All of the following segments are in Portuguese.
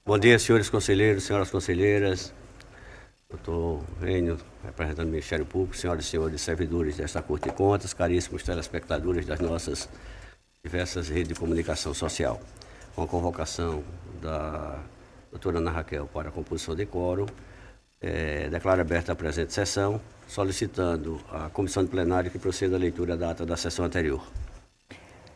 Bom dia, senhores conselheiros, senhoras conselheiras, doutor Enio, representante do Ministério Público, senhoras e senhores servidores desta Corte de Contas, caríssimos telespectadores das nossas diversas redes de comunicação social. Com a convocação da doutora Ana Raquel para a composição de quórum, declaro aberta a presente sessão, solicitando à comissão de plenário que proceda a leitura da ata da sessão anterior.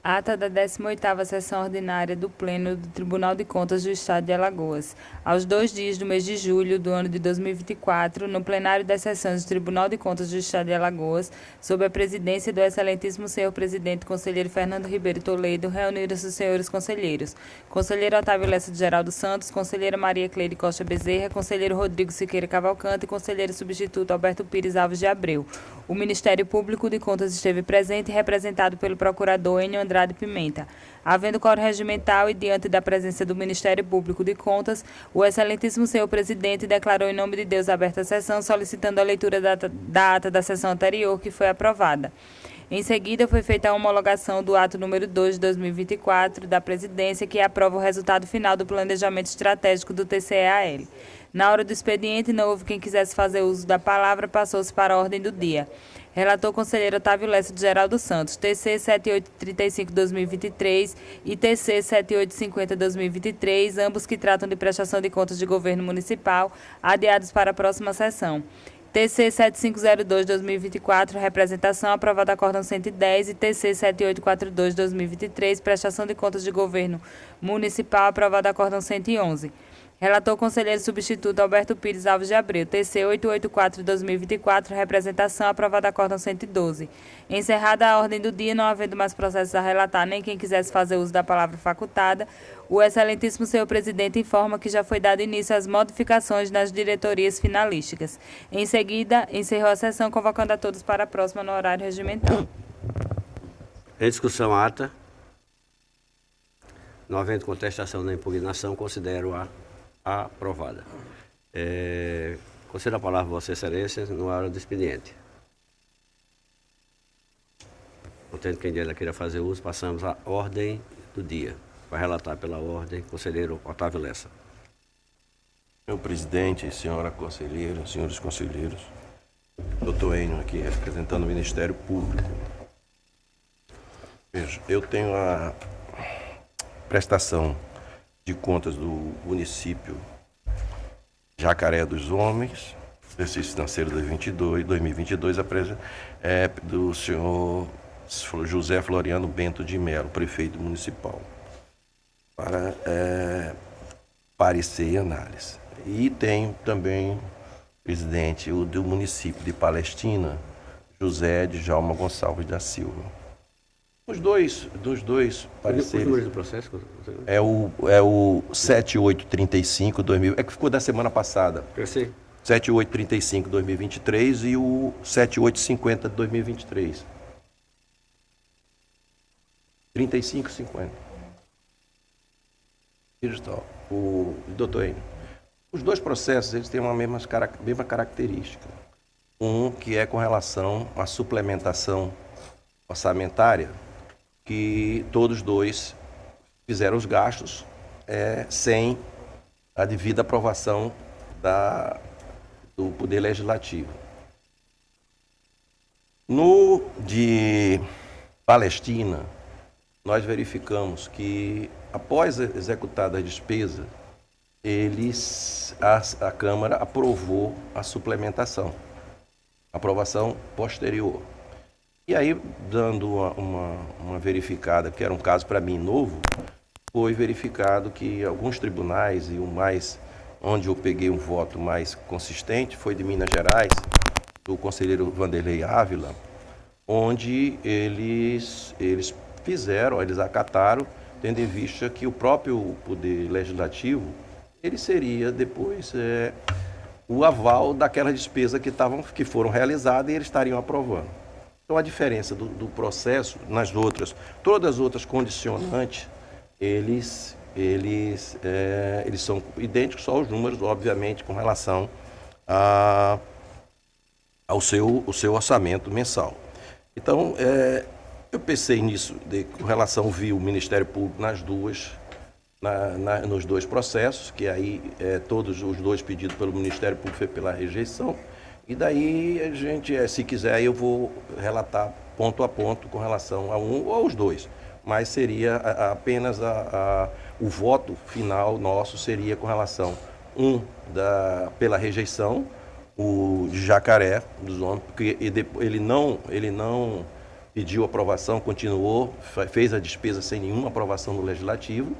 Ata da 18ª Sessão Ordinária do Pleno do Tribunal de Contas do Estado de Alagoas. Aos 2 dias do mês de julho do ano de 2024, no plenário das sessões do Tribunal de Contas do Estado de Alagoas, sob a presidência do excelentíssimo senhor presidente conselheiro Fernando Ribeiro Toledo, reuniram-se os senhores conselheiros: conselheiro Otávio Lessa de Geraldo Santos, conselheira Maria Cleide Costa Bezerra, conselheiro Rodrigo Siqueira Cavalcante e conselheiro substituto Alberto Pires Alves de Abreu. O Ministério Público de Contas esteve presente, representado pelo procurador Enio Andrade Pimenta. Havendo quórum regimental e diante da presença do Ministério Público de Contas, o excelentíssimo senhor presidente declarou em nome de Deus aberta a sessão, solicitando a leitura da ata da sessão anterior, que foi aprovada. Em seguida, foi feita a homologação do ato número 2 de 2024 da presidência, que aprova o resultado final do planejamento estratégico do TCEAL. Na hora do expediente, não houve quem quisesse fazer uso da palavra, passou-se para a ordem do dia. Relator conselheiro Otávio Lessa de Geraldo Santos, TC 7835-2023 e TC 7850-2023, ambos que tratam de prestação de contas de governo municipal, adiados para a próxima sessão. TC 7502-2024, representação, aprovado acórdão 110, e TC 7842-2023, prestação de contas de governo municipal, aprovado acórdão 111. Relator conselheiro substituto Alberto Pires Alves de Abreu, TC 884-2024, representação, aprovada acórdão 112. Encerrada a ordem do dia, não havendo mais processos a relatar, nem quem quisesse fazer uso da palavra facultada, o excelentíssimo senhor presidente informa que já foi dado início às modificações nas diretorias finalísticas. Em seguida, encerrou a sessão, convocando a todos para a próxima no horário regimental. Em discussão, a ata. Não havendo contestação nem impugnação, considero-a aprovada. Concedo a palavra a Vossa Excelência no hora do expediente. Não tendo quem dela queira fazer uso, passamos à ordem do dia. Vai relatar pela ordem, conselheiro Otávio Lessa. Senhor presidente, senhora conselheira, senhores conselheiros, doutor Enio aqui representando o Ministério Público. Veja, eu tenho a prestação de contas do município Jacaré dos Homens, exercício financeiro de 2022, do senhor José Floriano Bento de Melo, prefeito municipal, para parecer e análise. E tenho também presidente do município de Palestina, José Djalma Gonçalves da Silva. Dos dois pareceres. O número do processo? É o 7835-2000, que ficou da semana passada. Crescer. 7835-2023 e o 7850-2023. 3550. O doutor Enio, os dois processos eles têm uma mesma característica. Um que é com relação à suplementação orçamentária, que todos dois fizeram os gastos sem a devida aprovação do Poder Legislativo. No de Palestina, nós verificamos que, após executada a despesa, a Câmara aprovou a suplementação, aprovação posterior. E aí, dando uma verificada, que era um caso para mim novo, foi verificado que alguns tribunais, e onde eu peguei um voto mais consistente, foi de Minas Gerais, do conselheiro Vanderlei Ávila, onde eles acataram, tendo em vista que o próprio Poder Legislativo, ele seria depois o aval daquela despesa que foram realizadas e eles estariam aprovando. Então, a diferença do processo nas outras, todas as outras condicionantes, eles são idênticos, só os números, obviamente, com relação ao seu orçamento mensal. Então, eu pensei nisso, com relação, vi o Ministério Público nas duas nos dois processos, que aí todos os dois pedidos pelo Ministério Público foi pela rejeição. E daí a gente, se quiser, eu vou relatar ponto a ponto com relação a um ou aos dois. Mas seria apenas o voto final nosso seria com relação pela rejeição, o de Jacaré dos Homens, porque ele não pediu aprovação, continuou, fez a despesa sem nenhuma aprovação no Legislativo,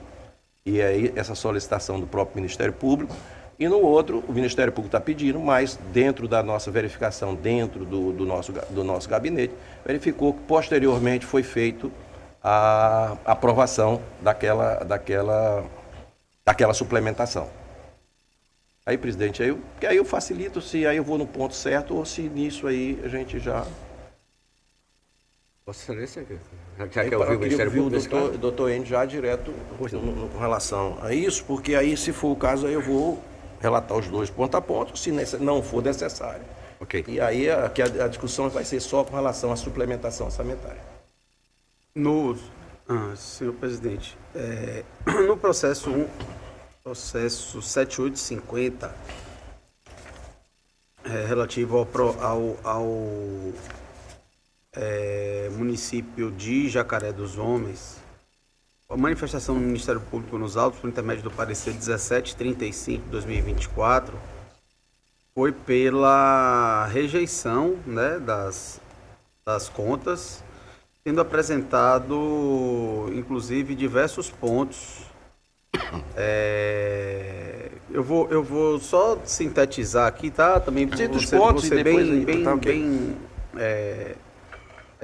e aí essa solicitação do próprio Ministério Público. E no outro, o Ministério Público está pedindo, mas dentro da nossa verificação, dentro do nosso gabinete, verificou que posteriormente foi feito a aprovação daquela suplementação. Aí, presidente, aí eu facilito se aí eu vou no ponto certo ou se nisso aí a gente já... Vossa Excelência, já quer ouvir o Ministério Público nesse caso? Doutor Enio já direto com relação a isso, porque aí, se for o caso, aí eu vou relatar os dois ponto a ponto, se não for necessário. Ok. E aí a discussão vai ser só com relação à suplementação orçamentária. Senhor presidente, no processo 7850, relativo ao município de Jacaré dos Homens, a manifestação do Ministério Público nos autos, por intermédio do parecer 1735 de 2024, foi pela rejeição, né, das contas, tendo apresentado, inclusive, diversos pontos. Eu vou só sintetizar aqui, tá? Também pontos você e depois bem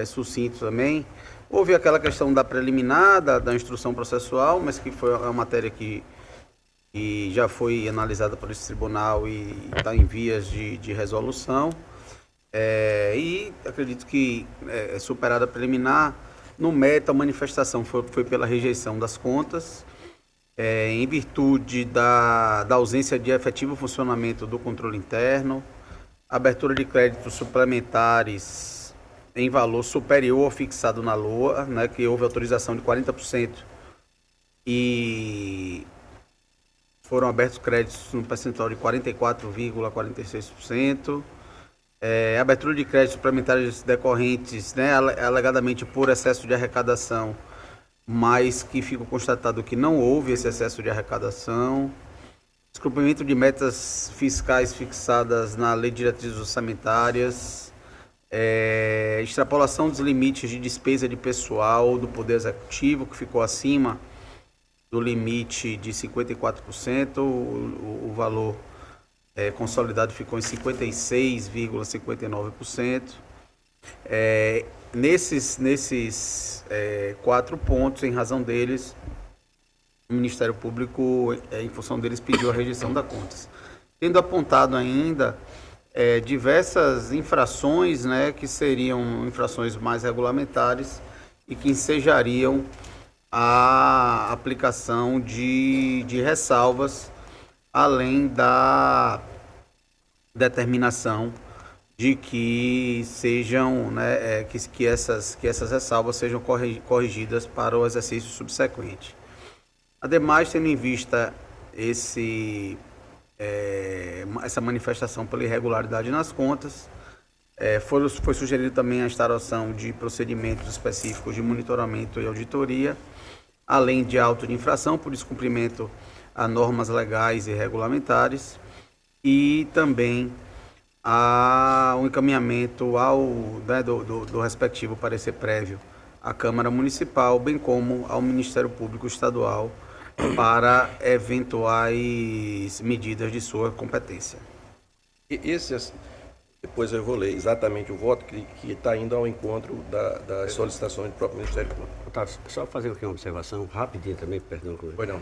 sucinto também. Houve aquela questão da preliminar, da instrução processual, mas que foi uma matéria que já foi analisada por esse tribunal e está em vias de resolução. E acredito que superada a preliminar, no mérito a manifestação foi pela rejeição das contas, em virtude da ausência de efetivo funcionamento do controle interno, abertura de créditos suplementares em valor superior ao fixado na LOA, né, que houve autorização de 40% e foram abertos créditos no percentual de 44,46%. Abertura de créditos suplementares decorrentes, né, alegadamente por excesso de arrecadação, mas que ficou constatado que não houve esse excesso de arrecadação. Descumprimento de metas fiscais fixadas na Lei de Diretrizes Orçamentárias. Extrapolação dos limites de despesa de pessoal do Poder Executivo, que ficou acima do limite de 54%, o valor consolidado ficou em 56,59%. Nesses 4 pontos, em razão deles, o Ministério Público, em função deles, pediu a rejeição das contas. Tendo apontado ainda diversas infrações, né, que seriam infrações mais regulamentares e que ensejariam a aplicação de ressalvas, além da determinação de que sejam, né, que essas ressalvas sejam corrigidas para o exercício subsequente. Ademais, tendo em vista essa manifestação pela irregularidade nas contas, foi sugerido também a instauração de procedimentos específicos de monitoramento e auditoria, além de auto de infração por descumprimento a normas legais e regulamentares, e também o encaminhamento do respectivo parecer prévio à Câmara Municipal, bem como ao Ministério Público Estadual, para eventuais medidas de sua competência. Depois eu vou ler exatamente o voto que está indo ao encontro das solicitações do próprio Ministério Público. Otávio, só fazer aqui uma observação rapidinho também, perdão. Pois não.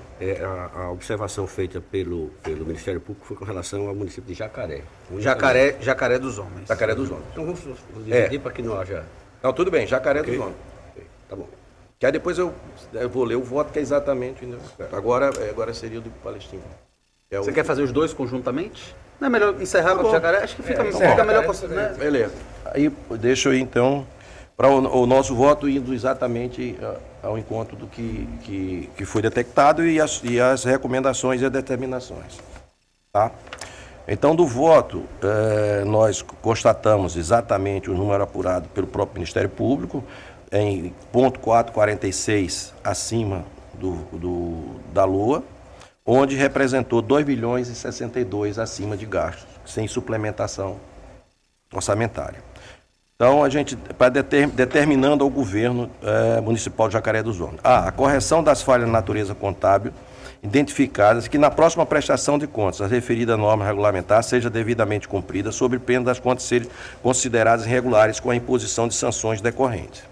A observação feita pelo Ministério Público foi com relação ao município de Jacaré. Jacaré dos Homens. Jacaré dos Homens. Então vamos dividir para que não haja... Não, tudo bem, Jacaré Okay. dos Homens. Okay. Tá bom. Que aí depois eu vou ler o voto que é exatamente... Agora seria o do Palestino. Você quer fazer os dois conjuntamente? Não é melhor encerrar com o Jacaré? Acho que fica melhor. Né? Beleza. Aí deixa eu então para o nosso voto indo exatamente ao encontro do que foi detectado e as recomendações e as determinações. Tá? Então, do voto, nós constatamos exatamente o número apurado pelo próprio Ministério Público, em ponto 446 acima da LOA, onde representou 2 bilhões e 62 acima de gastos, sem suplementação orçamentária. Então, a gente, determinando ao governo municipal de Jacaré dos Homens, a correção das falhas de natureza contábil identificadas, que na próxima prestação de contas a referida norma regulamentar seja devidamente cumprida, sob pena das contas serem consideradas irregulares com a imposição de sanções decorrentes.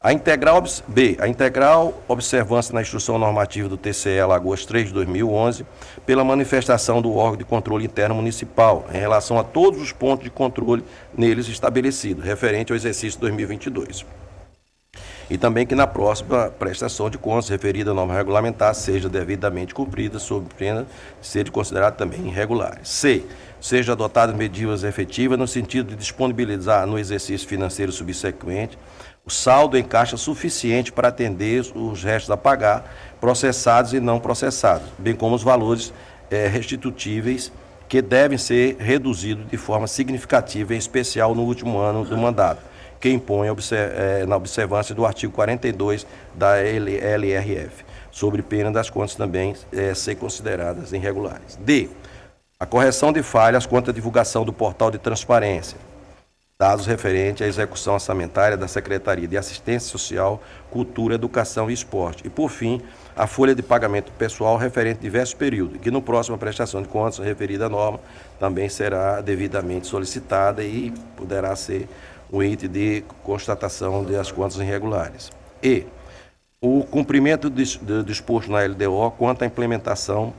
A integral observância na instrução normativa do TCE Alagoas 3 de 2011, pela manifestação do órgão de controle interno municipal, em relação a todos os pontos de controle neles estabelecidos, referente ao exercício 2022. E também que na próxima prestação de contas, referida à norma regulamentar, seja devidamente cumprida, sob pena de ser considerada também irregulares. C. Seja adotadas medidas efetivas no sentido de disponibilizar no exercício financeiro subsequente o saldo em caixa suficiente para atender os restos a pagar, processados e não processados, bem como os valores restitutíveis que devem ser reduzidos de forma significativa, em especial no último ano do mandato, que impõe na observância do artigo 42 da LRF, sobre pena das contas também ser consideradas irregulares. D. A correção de falhas quanto à divulgação do portal de transparência, dados referentes à execução orçamentária da Secretaria de Assistência Social, Cultura, Educação e Esporte. E, por fim, a folha de pagamento pessoal referente a diversos períodos, que no próximo prestação de contas, referida à norma, também será devidamente solicitada e poderá ser um item de constatação das contas irregulares. E o cumprimento do disposto na LDO quanto à implementação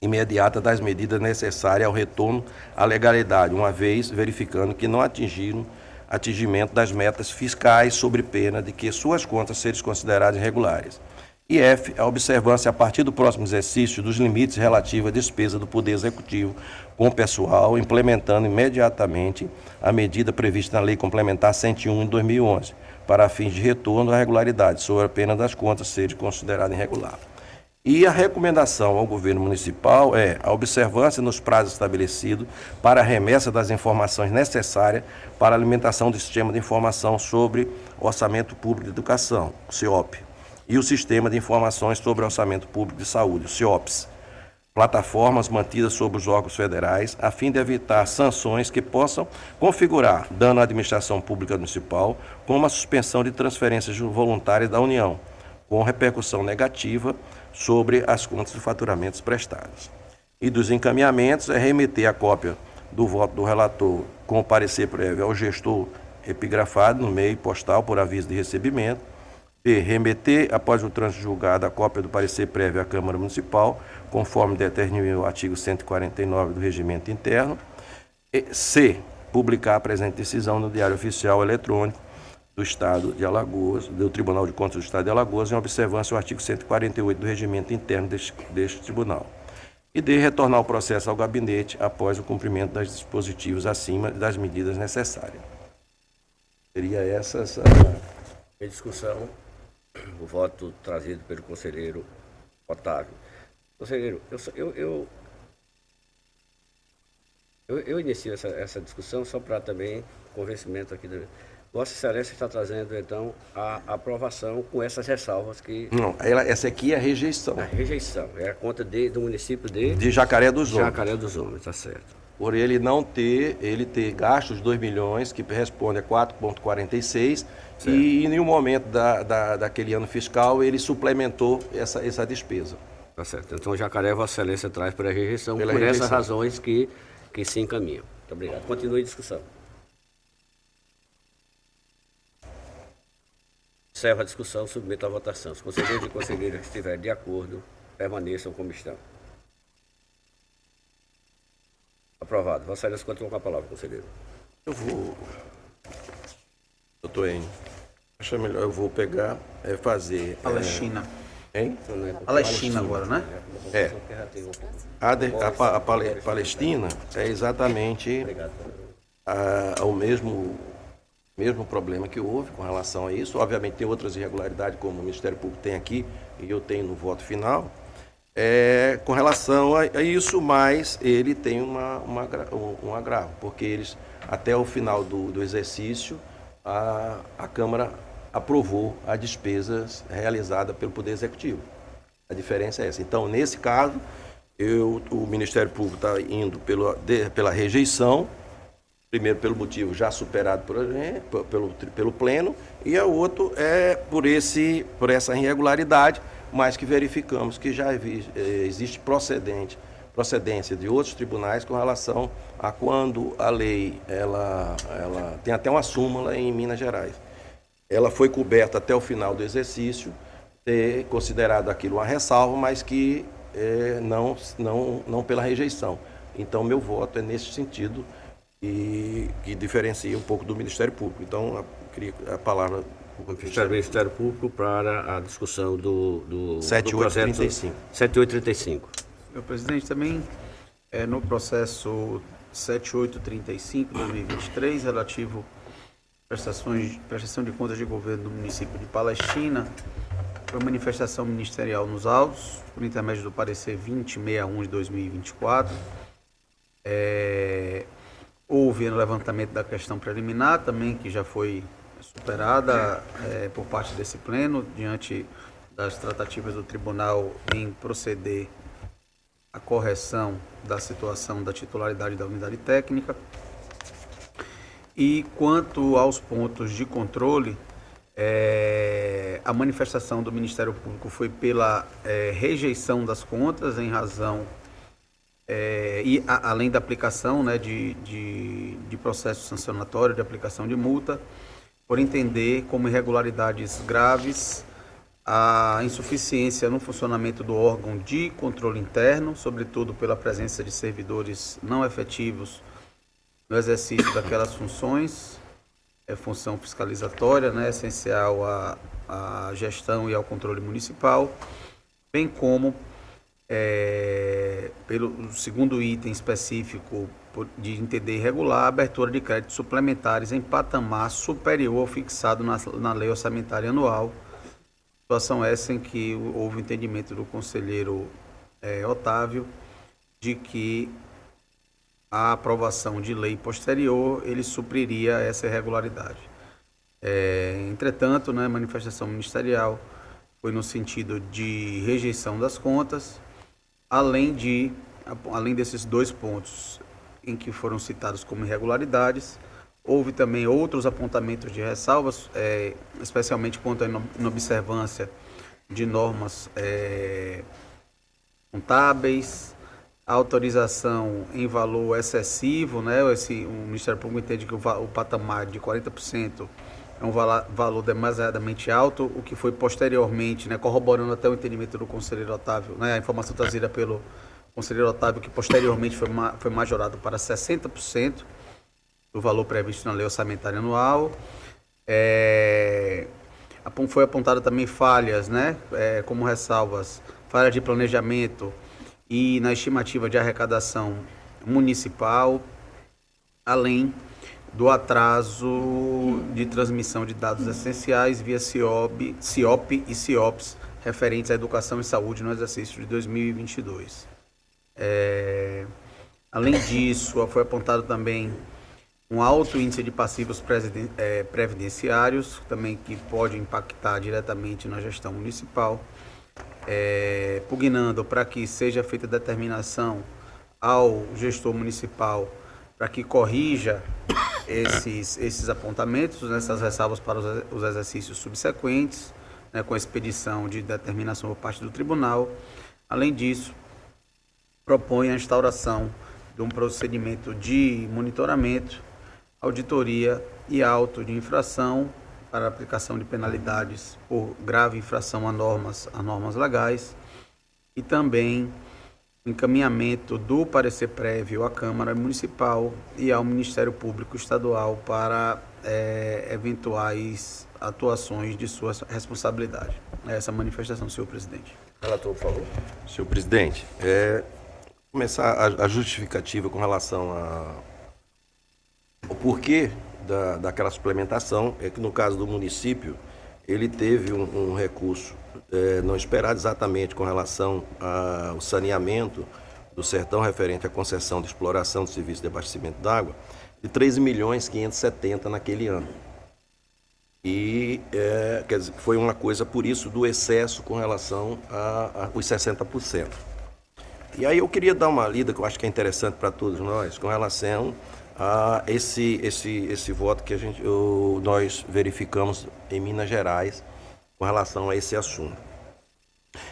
imediata das medidas necessárias ao retorno à legalidade, uma vez verificando que não atingiram atingimento das metas fiscais sob pena de que suas contas sejam consideradas irregulares. E F, a observância a partir do próximo exercício dos limites relativos à despesa do Poder Executivo com o pessoal, implementando imediatamente a medida prevista na Lei Complementar 101 de 2011, para fins de retorno à regularidade, sob a pena das contas serem consideradas irregulares. E a recomendação ao governo municipal é a observância nos prazos estabelecidos para a remessa das informações necessárias para a alimentação do Sistema de Informação sobre Orçamento Público de Educação, o CIOP, e o Sistema de Informações sobre Orçamento Público de Saúde, o CIOPS, plataformas mantidas sob os órgãos federais, a fim de evitar sanções que possam configurar dano à administração pública municipal, como a suspensão de transferências voluntárias da União, com repercussão negativa sobre as contas de faturamentos prestados. E dos encaminhamentos é remeter a cópia do voto do relator com o parecer prévio ao gestor epigrafado no meio postal por aviso de recebimento, e remeter, após o trânsito julgado, a cópia do parecer prévio à Câmara Municipal, conforme determina o artigo 149 do Regimento Interno, e C. Publicar a presente decisão no Diário Oficial Eletrônico do Estado de Alagoas, do Tribunal de Contas do Estado de Alagoas, em observância ao artigo 148 do Regimento Interno deste Tribunal. E de retornar o processo ao gabinete após o cumprimento dos dispositivos acima das medidas necessárias. Seria essa Em discussão, o voto trazido pelo conselheiro Otávio. Conselheiro, eu inicio essa discussão só para também convencimento aqui da... Vossa Excelência está trazendo, então, a aprovação com essas ressalvas que... Não, essa aqui é a rejeição. A rejeição, é a conta do município de Jacaré dos Homens. Jacaré dos Homens, está certo. Por ele ter gastos de 2 milhões, que responde a 4,46, e em nenhum momento daquele ano fiscal ele suplementou essa despesa. Tá certo. Então, Jacaré, Vossa Excelência traz para a rejeição por essas razões que se encaminham. Muito obrigado. Continue a discussão. Encerro a discussão, submeto à votação. Os conselheiros e conselheiras que estiverem de acordo, permaneçam como estão. Aprovado. Vossa Excelência continua com a palavra, conselheiro. Doutor Enio, acho melhor eu vou pegar, fazer... Palestina. Hein? Palestina agora, né? A Palestina é exatamente o mesmo problema que houve com relação a isso. Obviamente tem outras irregularidades, como o Ministério Público tem aqui e eu tenho no voto final, com relação a isso, mas ele tem um agravo, porque eles, até o final do exercício, a Câmara aprovou as despesas realizadas pelo Poder Executivo. A diferença é essa. Então, nesse caso, o Ministério Público está indo pela rejeição, primeiro pelo motivo já superado pelo Pleno, e o outro é por essa irregularidade, mas que verificamos que já existe procedência de outros tribunais com relação a quando a lei, ela tem até uma súmula em Minas Gerais. Ela foi coberta até o final do exercício, ter considerado aquilo uma ressalva, mas que não pela rejeição. Então, meu voto é nesse sentido, e que diferencia um pouco do Ministério Público. Então, eu queria a palavra do Ministério Público para a discussão do 7835. 7835. Senhor presidente, também no processo 7835/2023, relativo à prestação de contas de governo do município de Palestina, foi manifestação ministerial nos autos, por intermédio do parecer 2061 de 2024. Houve o levantamento da questão preliminar também, que já foi superada por parte desse pleno, diante das tratativas do tribunal em proceder à correção da situação da titularidade da unidade técnica. E quanto aos pontos de controle, a manifestação do Ministério Público foi pela rejeição das contas em razão e além da aplicação, né, de processo sancionatório, de aplicação de multa, por entender como irregularidades graves a insuficiência no funcionamento do órgão de controle interno, sobretudo pela presença de servidores não efetivos no exercício daquelas funções, função fiscalizatória, né, essencial à gestão e ao controle municipal, bem como pelo segundo item específico de entender irregular, a abertura de créditos suplementares em patamar superior ao fixado na lei orçamentária anual. Situação essa em que houve entendimento do conselheiro Otávio de que a aprovação de lei posterior ele supriria essa irregularidade. Entretanto, né, a manifestação ministerial foi no sentido de rejeição das contas, além desses dois pontos em que foram citados como irregularidades. Houve também outros apontamentos de ressalvas, especialmente quanto à inobservância de normas contábeis, a autorização em valor excessivo, né? O Ministério Público entende que o patamar de 40% é um valor demasiadamente alto, o que foi posteriormente, né, corroborando até o entendimento do conselheiro Otávio, né, a informação trazida pelo conselheiro Otávio, que posteriormente foi majorado para 60% do valor previsto na lei orçamentária anual. Foi apontada também falhas, né, como ressalvas, falhas de planejamento e na estimativa de arrecadação municipal, além do atraso de transmissão de dados essenciais via CIOP e CIOPS referentes à educação e saúde no exercício de 2022. Além disso, foi apontado também um alto índice de passivos previdenciários, também que pode impactar diretamente na gestão municipal, pugnando para que seja feita determinação ao gestor municipal para que corrija esses apontamentos, essas ressalvas para os exercícios subsequentes, né, com expedição de determinação por parte do tribunal. Além disso, propõe a instauração de um procedimento de monitoramento, auditoria e auto de infração para a aplicação de penalidades por grave infração a normas legais, e também encaminhamento do parecer prévio à Câmara Municipal e ao Ministério Público Estadual para eventuais atuações de sua responsabilidade. Essa manifestação, senhor presidente. Relator, por favor. Senhor presidente, começar a justificativa com relação ao porquê daquela suplementação é que, no caso do município, ele teve um recurso não esperado exatamente com relação ao saneamento do sertão referente à concessão de exploração de serviço de abastecimento d'água, de 13.570.000 naquele ano. E quer dizer, foi uma coisa, por isso, do excesso com relação aos 60%. E aí eu queria dar uma lida, que eu acho que é interessante para todos nós, com relação a esse voto que nós verificamos em Minas Gerais com relação a esse assunto.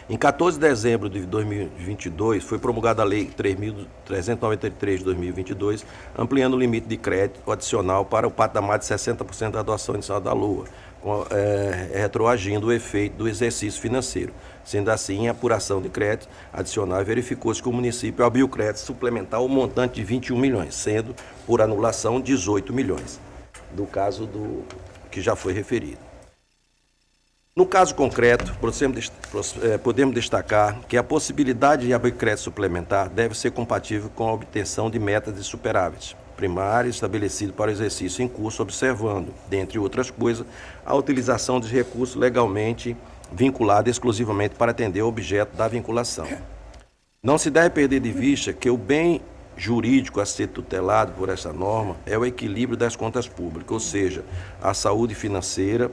Em 14 de dezembro de 2022, foi promulgada a Lei 3.393 de 2022, ampliando o limite de crédito adicional para o patamar de 60% da doação inicial da LOA, retroagindo o efeito do exercício financeiro. Sendo assim, em apuração de crédito adicional, verificou-se que o município abriu crédito suplementar o montante de 21 milhões, sendo, por anulação, 18 milhões, do caso que já foi referido. No caso concreto, podemos destacar que a possibilidade de abrir crédito suplementar deve ser compatível com a obtenção de metas de superávit primário estabelecido para o exercício em curso, observando, dentre outras coisas, a utilização de recursos legalmente vinculados exclusivamente para atender o objeto da vinculação. Não se deve perder de vista que o bem jurídico a ser tutelado por essa norma é o equilíbrio das contas públicas, ou seja, a saúde financeira.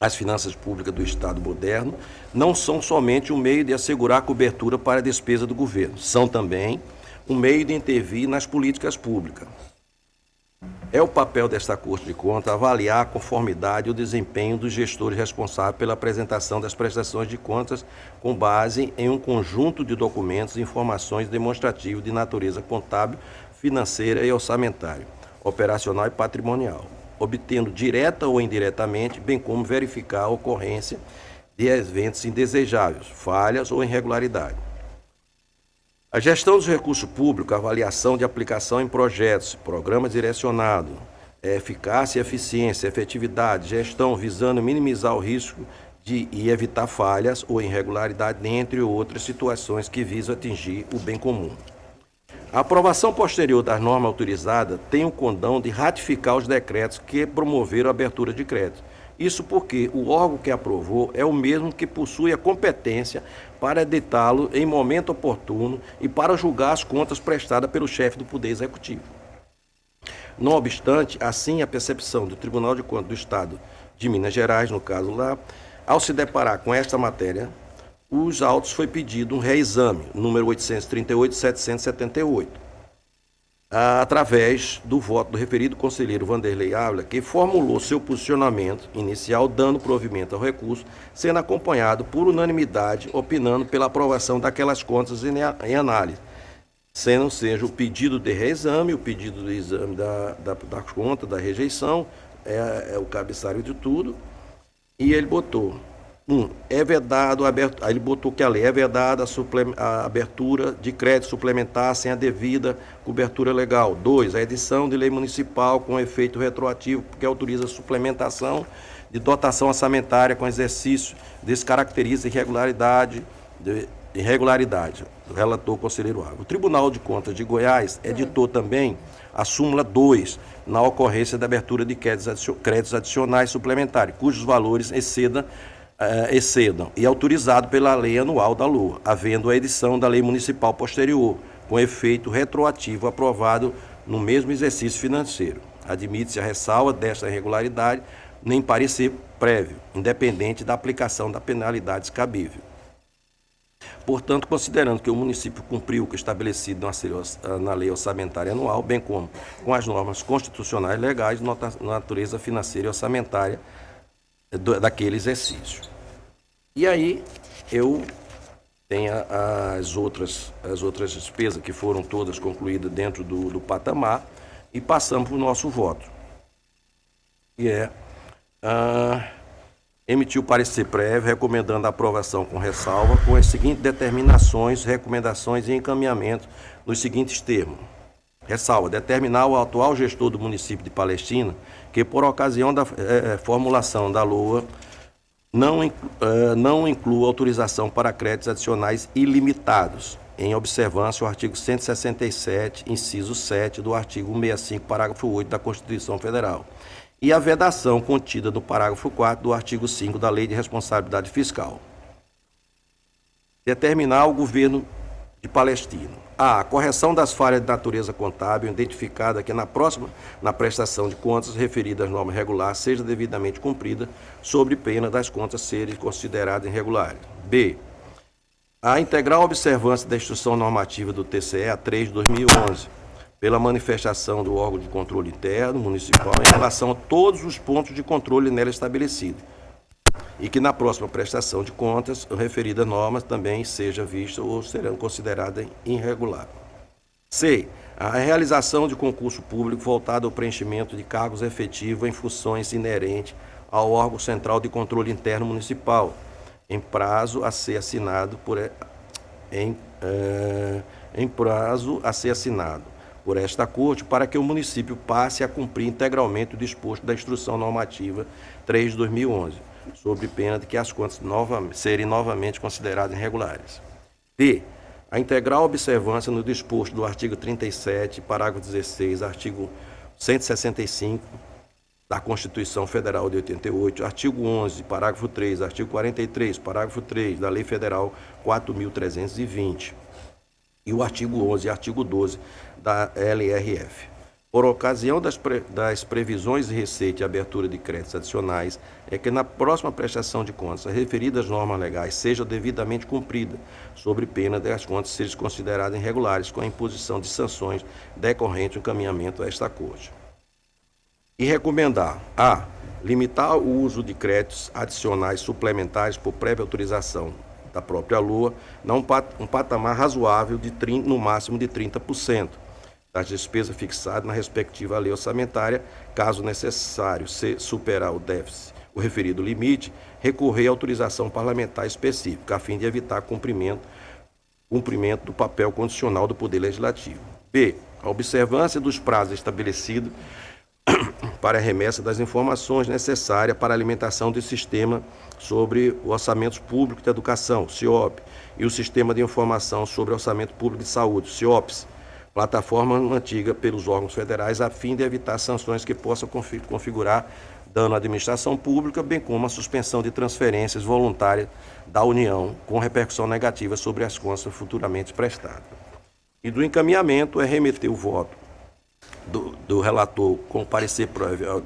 As finanças públicas do Estado moderno não são somente um meio de assegurar cobertura para a despesa do governo, são também um meio de intervir nas políticas públicas. É o papel desta Corte de Contas avaliar a conformidade e o desempenho dos gestores responsáveis pela apresentação das prestações de contas com base em um conjunto de documentos e informações demonstrativas de natureza contábil, financeira e orçamentária, operacional e patrimonial, obtendo direta ou indiretamente, bem como verificar a ocorrência de eventos indesejáveis, falhas ou irregularidades. A gestão dos recursos públicos, a avaliação de aplicação em projetos, programas direcionados, eficácia e eficiência, efetividade, gestão visando minimizar o risco e evitar falhas ou irregularidades, entre outras situações que visam atingir o bem comum. A aprovação posterior das normas autorizadas tem o condão de ratificar os decretos que promoveram a abertura de crédito. Isso porque o órgão que aprovou é o mesmo que possui a competência para editá-lo em momento oportuno e para julgar as contas prestadas pelo chefe do Poder Executivo. Não obstante, assim, a percepção do Tribunal de Contas do Estado de Minas Gerais, no caso lá, ao se deparar com esta matéria, os autos foi pedido um reexame, número 838-778, através do voto do referido conselheiro Vanderlei Ávila, que formulou seu posicionamento inicial, dando provimento ao recurso, sendo acompanhado por unanimidade, opinando pela aprovação daquelas contas em análise, sendo seja o pedido de reexame, o pedido de exame da conta, da rejeição, é o cabeçalho de tudo, e ele botou... é vedado, aí ele botou que a lei é vedada a abertura de crédito suplementar sem a devida cobertura legal. 2, a edição de lei municipal com efeito retroativo, que autoriza a suplementação de dotação orçamentária com exercício descaracteriza irregularidade do relator conselheiro Ávila. O Tribunal de Contas de Goiás editou também a súmula 2, na ocorrência da abertura de créditos adicionais suplementares, cujos valores excedam e autorizado pela lei anual da LOA, havendo a edição da lei municipal posterior, com efeito retroativo aprovado no mesmo exercício financeiro. Admite-se a ressalva desta irregularidade nem parecer prévio, independente da aplicação da penalidade cabível. Portanto, considerando que o município cumpriu o que é estabelecido na lei orçamentária anual, bem como com as normas constitucionais legais de natureza financeira e orçamentária daquele exercício. E aí eu tenho as outras despesas que foram todas concluídas dentro do patamar e passamos para o nosso voto, que é emitiu parecer prévio recomendando a aprovação com ressalva com as seguintes determinações, recomendações e encaminhamentos nos seguintes termos. Ressalva, determinar o atual gestor do município de Palestina que, por ocasião da formulação da LOA, não inclua autorização para créditos adicionais ilimitados, em observância ao artigo 167, inciso 7 do artigo 165, parágrafo 8 da Constituição Federal, e a vedação contida no parágrafo 4 do artigo 5 da Lei de Responsabilidade Fiscal. Determinar o governo de Palestina. A correção das falhas de natureza contábil identificada que na prestação de contas referida às normas regulares seja devidamente cumprida, sob pena das contas serem consideradas irregulares. B. A integral observância da instrução normativa do TCE a 3 de 2011, pela manifestação do órgão de controle interno municipal em relação a todos os pontos de controle nela estabelecidos, e que na próxima prestação de contas, referidas normas também seja vista ou serão consideradas irregulares. C. A realização de concurso público voltado ao preenchimento de cargos efetivos em funções inerentes ao órgão central de controle interno municipal, em prazo a ser assinado por esta Corte, para que o município passe a cumprir integralmente o disposto da Instrução Normativa 3 de 2011, sob pena de que as contas serem novamente consideradas irregulares. D. A integral observância no disposto do artigo 37, parágrafo 16, artigo 165 da Constituição Federal de 88, artigo 11, parágrafo 3, artigo 43, parágrafo 3 da Lei Federal 4.320 e o artigo 11 e artigo 12 da LRF. Por ocasião das previsões de receita e abertura de créditos adicionais, é que na próxima prestação de contas, as referidas normas legais sejam devidamente cumpridas, sob pena de as contas serem consideradas irregulares, com a imposição de sanções decorrentes do encaminhamento a esta Corte. E recomendar: a. Limitar o uso de créditos adicionais suplementares por prévia autorização da própria LOA, um patamar razoável no máximo de 30%. Das despesas fixadas na respectiva lei orçamentária, caso necessário superar o déficit, o referido limite, recorrer à autorização parlamentar específica, a fim de evitar cumprimento do papel condicional do Poder Legislativo. B. A observância dos prazos estabelecidos para a remessa das informações necessárias para a alimentação do sistema sobre o Orçamento Público de Educação, CIOP, e o Sistema de Informação sobre o Orçamento Público de Saúde, CIOPS, plataforma antiga pelos órgãos federais, a fim de evitar sanções que possam configurar dano à administração pública, bem como a suspensão de transferências voluntárias da União, com repercussão negativa sobre as contas futuramente prestadas. E do encaminhamento é remeter o voto do relator com parecer prévio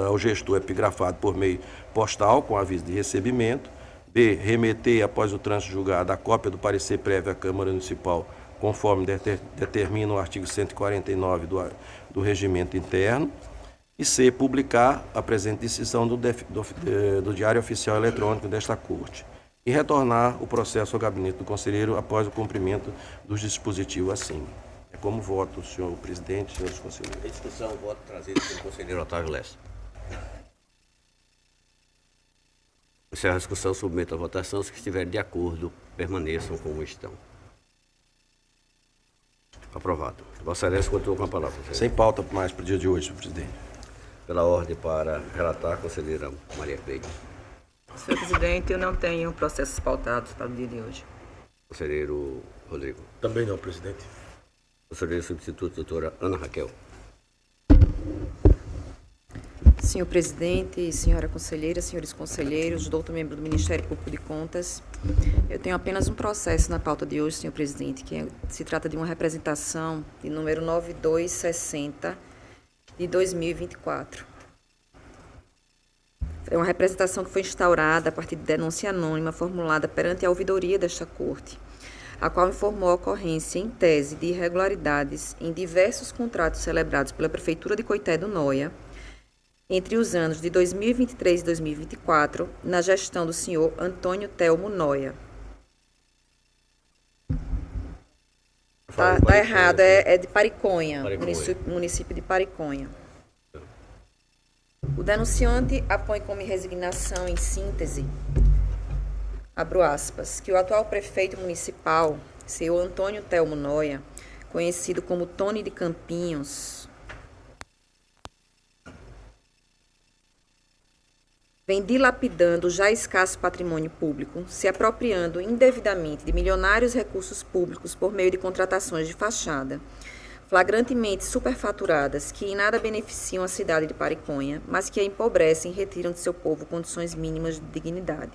ao gestor epigrafado por meio postal, com aviso de recebimento. B. Remeter, após o trânsito julgado, a cópia do parecer prévio à Câmara Municipal, conforme determina o artigo 149 do Regimento Interno. E C. Publicar a presente decisão do Diário Oficial Eletrônico desta Corte. E retornar o processo ao gabinete do conselheiro após o cumprimento dos dispositivos acima. É como voto, senhor presidente, senhores conselheiros. Em discussão, o voto trazido pelo conselheiro Otávio Lessa. Encerra a discussão, submeto à votação. Os que estiverem de acordo, permaneçam como estão. Aprovado. Vossa Excelência continua com a palavra. Sem pauta mais para o dia de hoje, senhor presidente. Pela ordem para relatar, a conselheira Maria Cleide. Senhor presidente, eu não tenho processos pautados para o dia de hoje. Conselheiro Rodrigo. Também não, presidente. Conselheira substituta, doutora Ana Raquel. Senhor presidente, senhora conselheira, senhores conselheiros, doutor membro do Ministério Público de Contas, eu tenho apenas um processo na pauta de hoje, senhor presidente, que se trata de uma representação de número 9260 de 2024. É uma representação que foi instaurada a partir de denúncia anônima formulada perante a ouvidoria desta Corte, a qual informou a ocorrência em tese de irregularidades em diversos contratos celebrados pela Prefeitura de Coité do Noia, entre os anos de 2023 e 2024, na gestão do senhor Antônio Telmo Noia. Tá errado, é de Pariconha, município de Pariconha. O denunciante apõe como resignação, em síntese, abro aspas, que o atual prefeito municipal, senhor Antônio Telmo Noia, conhecido como Tony de Campinhos, vem dilapidando o já escasso patrimônio público, se apropriando indevidamente de milionários recursos públicos por meio de contratações de fachada, flagrantemente superfaturadas, que em nada beneficiam a cidade de Pariconha, mas que a empobrecem e retiram de seu povo condições mínimas de dignidade.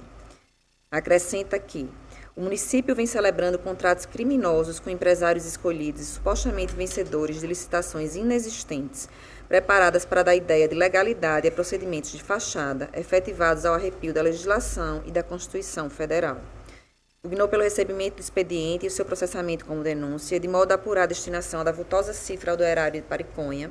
Acrescenta que o município vem celebrando contratos criminosos com empresários escolhidos e supostamente vencedores de licitações inexistentes, preparadas para dar ideia de legalidade a procedimentos de fachada, efetivados ao arrepio da legislação e da Constituição Federal. Pugnou pelo recebimento do expediente e o seu processamento como denúncia, de modo a apurar a destinação da vultosa cifra do erário de Pariconha,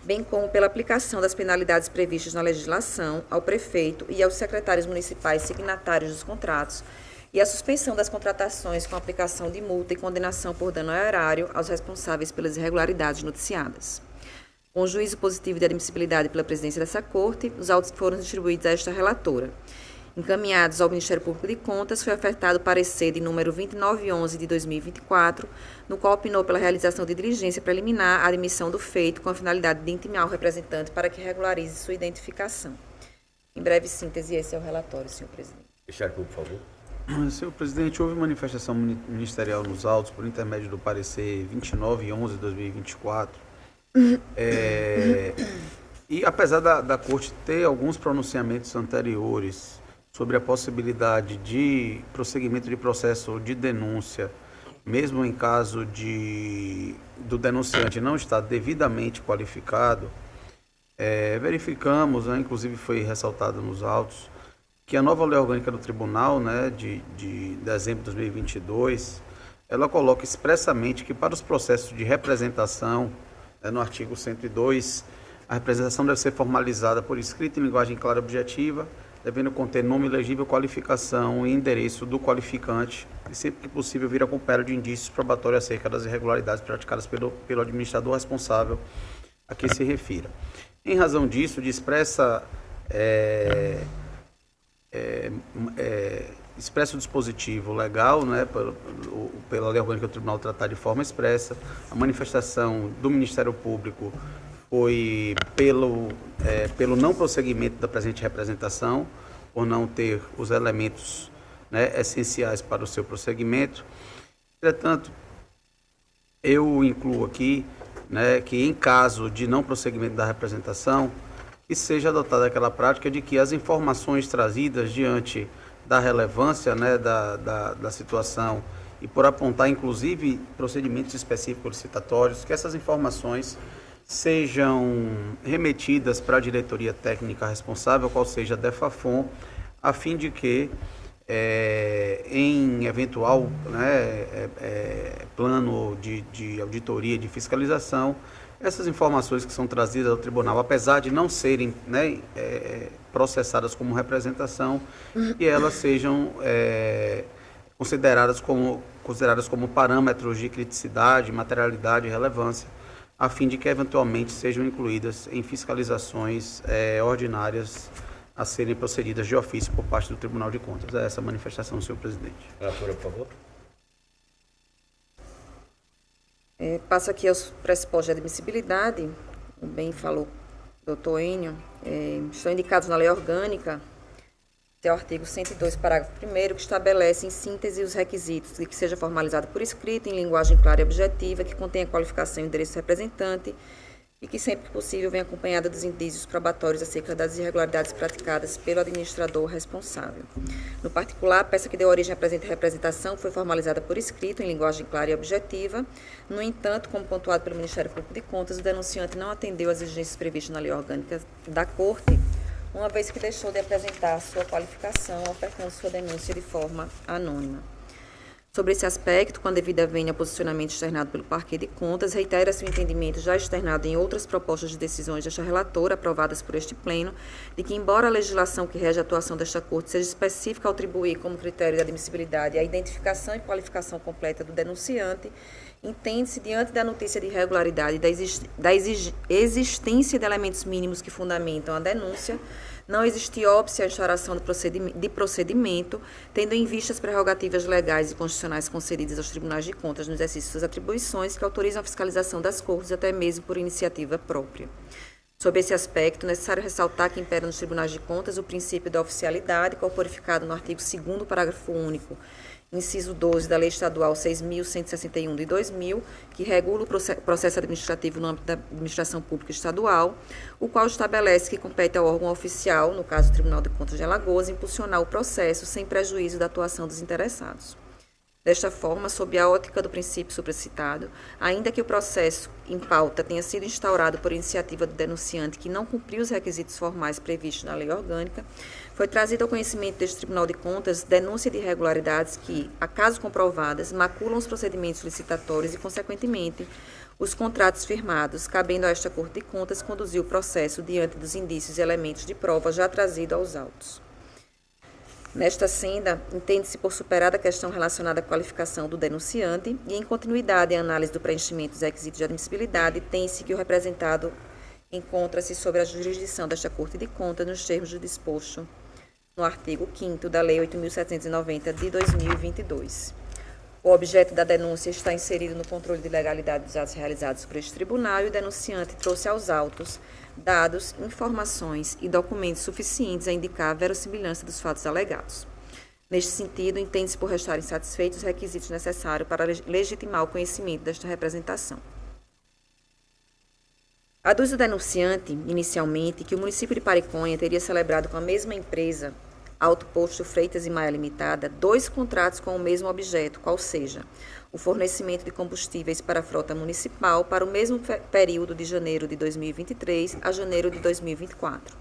bem como pela aplicação das penalidades previstas na legislação ao prefeito e aos secretários municipais signatários dos contratos, e a suspensão das contratações com aplicação de multa e condenação por dano ao erário aos responsáveis pelas irregularidades noticiadas. Com juízo positivo de admissibilidade pela presidência dessa Corte, os autos foram distribuídos a esta relatora. Encaminhados ao Ministério Público de Contas, foi ofertado parecer de número 2911 de 2024, no qual opinou pela realização de diligência preliminar à admissão do feito, com a finalidade de intimar o representante para que regularize sua identificação. Em breve síntese, esse é o relatório, senhor presidente. Ministério Público, por favor. Senhor presidente, houve manifestação ministerial nos autos por intermédio do parecer 2911 de 2024. E apesar da Corte ter alguns pronunciamentos anteriores sobre a possibilidade de prosseguimento de processo de denúncia, mesmo em caso do denunciante não estar devidamente qualificado, verificamos, inclusive foi ressaltado nos autos, que a nova lei orgânica do tribunal, de dezembro de 2022, ela coloca expressamente que para os processos de representação, no artigo 102, a representação deve ser formalizada por escrito em linguagem clara e objetiva, devendo conter nome legível, qualificação e endereço do qualificante, e sempre que possível vir acompanhado de indícios probatórios acerca das irregularidades praticadas pelo administrador responsável a que se refira. Em razão disso, de expresso dispositivo legal, pela lei orgânica do Tribunal tratar de forma expressa, a manifestação do Ministério Público foi pelo não prosseguimento da presente representação, por não ter os elementos essenciais para o seu prosseguimento. Entretanto, eu incluo aqui que, em caso de não prosseguimento da representação, que seja adotada aquela prática de que as informações trazidas diante da relevância da situação e por apontar, inclusive, procedimentos específicos licitatórios, que essas informações sejam remetidas para a diretoria técnica responsável, qual seja a DEFAFON, a fim de que, em eventual plano de auditoria, de fiscalização, essas informações que são trazidas ao tribunal, apesar de não serem processadas como representação, que elas sejam consideradas como parâmetros de criticidade, materialidade e relevância, a fim de que eventualmente sejam incluídas em fiscalizações ordinárias a serem procedidas de ofício por parte do Tribunal de Contas. É essa a manifestação, senhor presidente. Relatora, por favor. Passo aqui aos pressupostos de admissibilidade, como bem falou o doutor Enio, estão indicados na lei orgânica, é o artigo 102, parágrafo 1º, que estabelece em síntese os requisitos de que seja formalizado por escrito, em linguagem clara e objetiva, que contenha qualificação e endereço do representante e que, sempre que possível, venha acompanhada dos indícios probatórios acerca das irregularidades praticadas pelo administrador responsável. No particular, a peça que deu origem à presente representação foi formalizada por escrito, em linguagem clara e objetiva. No entanto, como pontuado pelo Ministério Público de Contas, o denunciante não atendeu às exigências previstas na lei orgânica da Corte, uma vez que deixou de apresentar sua qualificação, ofertando sua denúncia de forma anônima. Sobre esse aspecto, com a devida vênia ao posicionamento externado pelo Parquet de Contas, reitera-se o entendimento já externado em outras propostas de decisões desta relatora, aprovadas por este Pleno, de que, embora a legislação que rege a atuação desta Corte seja específica ao atribuir como critério de admissibilidade a identificação e qualificação completa do denunciante, entende-se, diante da notícia de irregularidade e da existência de elementos mínimos que fundamentam a denúncia, não existir óbice à instauração de procedimento, tendo em vista as prerrogativas legais e constitucionais concedidas aos tribunais de contas no exercício de suas atribuições, que autorizam a fiscalização das cortes, até mesmo por iniciativa própria. Sob esse aspecto, é necessário ressaltar que impera nos tribunais de contas o princípio da oficialidade, corporificado no artigo 2º, parágrafo único, inciso 12 da Lei Estadual 6.161 de 2000, que regula o processo administrativo no âmbito da administração pública estadual, o qual estabelece que compete ao órgão oficial, no caso o Tribunal de Contas de Alagoas, impulsionar o processo sem prejuízo da atuação dos interessados. Desta forma, sob a ótica do princípio supracitado, ainda que o processo em pauta tenha sido instaurado por iniciativa do denunciante que não cumpriu os requisitos formais previstos na lei orgânica, foi trazido ao conhecimento deste Tribunal de Contas denúncia de irregularidades que, acaso comprovadas, maculam os procedimentos licitatórios e, consequentemente, os contratos firmados, cabendo a esta Corte de Contas conduzir o processo diante dos indícios e elementos de prova já trazidos aos autos. Nesta senda, entende-se por superada a questão relacionada à qualificação do denunciante e, em continuidade à análise do preenchimento dos requisitos de admissibilidade, tem-se que o representado encontra-se sob a jurisdição desta Corte de Contas nos termos do disposto no artigo 5º da Lei 8.790 de 2022. O objeto da denúncia está inserido no controle de legalidade dos atos realizados por este tribunal e o denunciante trouxe aos autos dados, informações e documentos suficientes a indicar a verossimilhança dos fatos alegados. Neste sentido, entende-se por restarem satisfeitos os requisitos necessários para legitimar o conhecimento desta representação. Aduz o denunciante, inicialmente, que o município de Pariconha teria celebrado com a mesma empresa, Auto Posto Freitas e Maia Limitada, 2 contratos com o mesmo objeto, qual seja, o fornecimento de combustíveis para a frota municipal para o mesmo período de janeiro de 2023 a janeiro de 2024.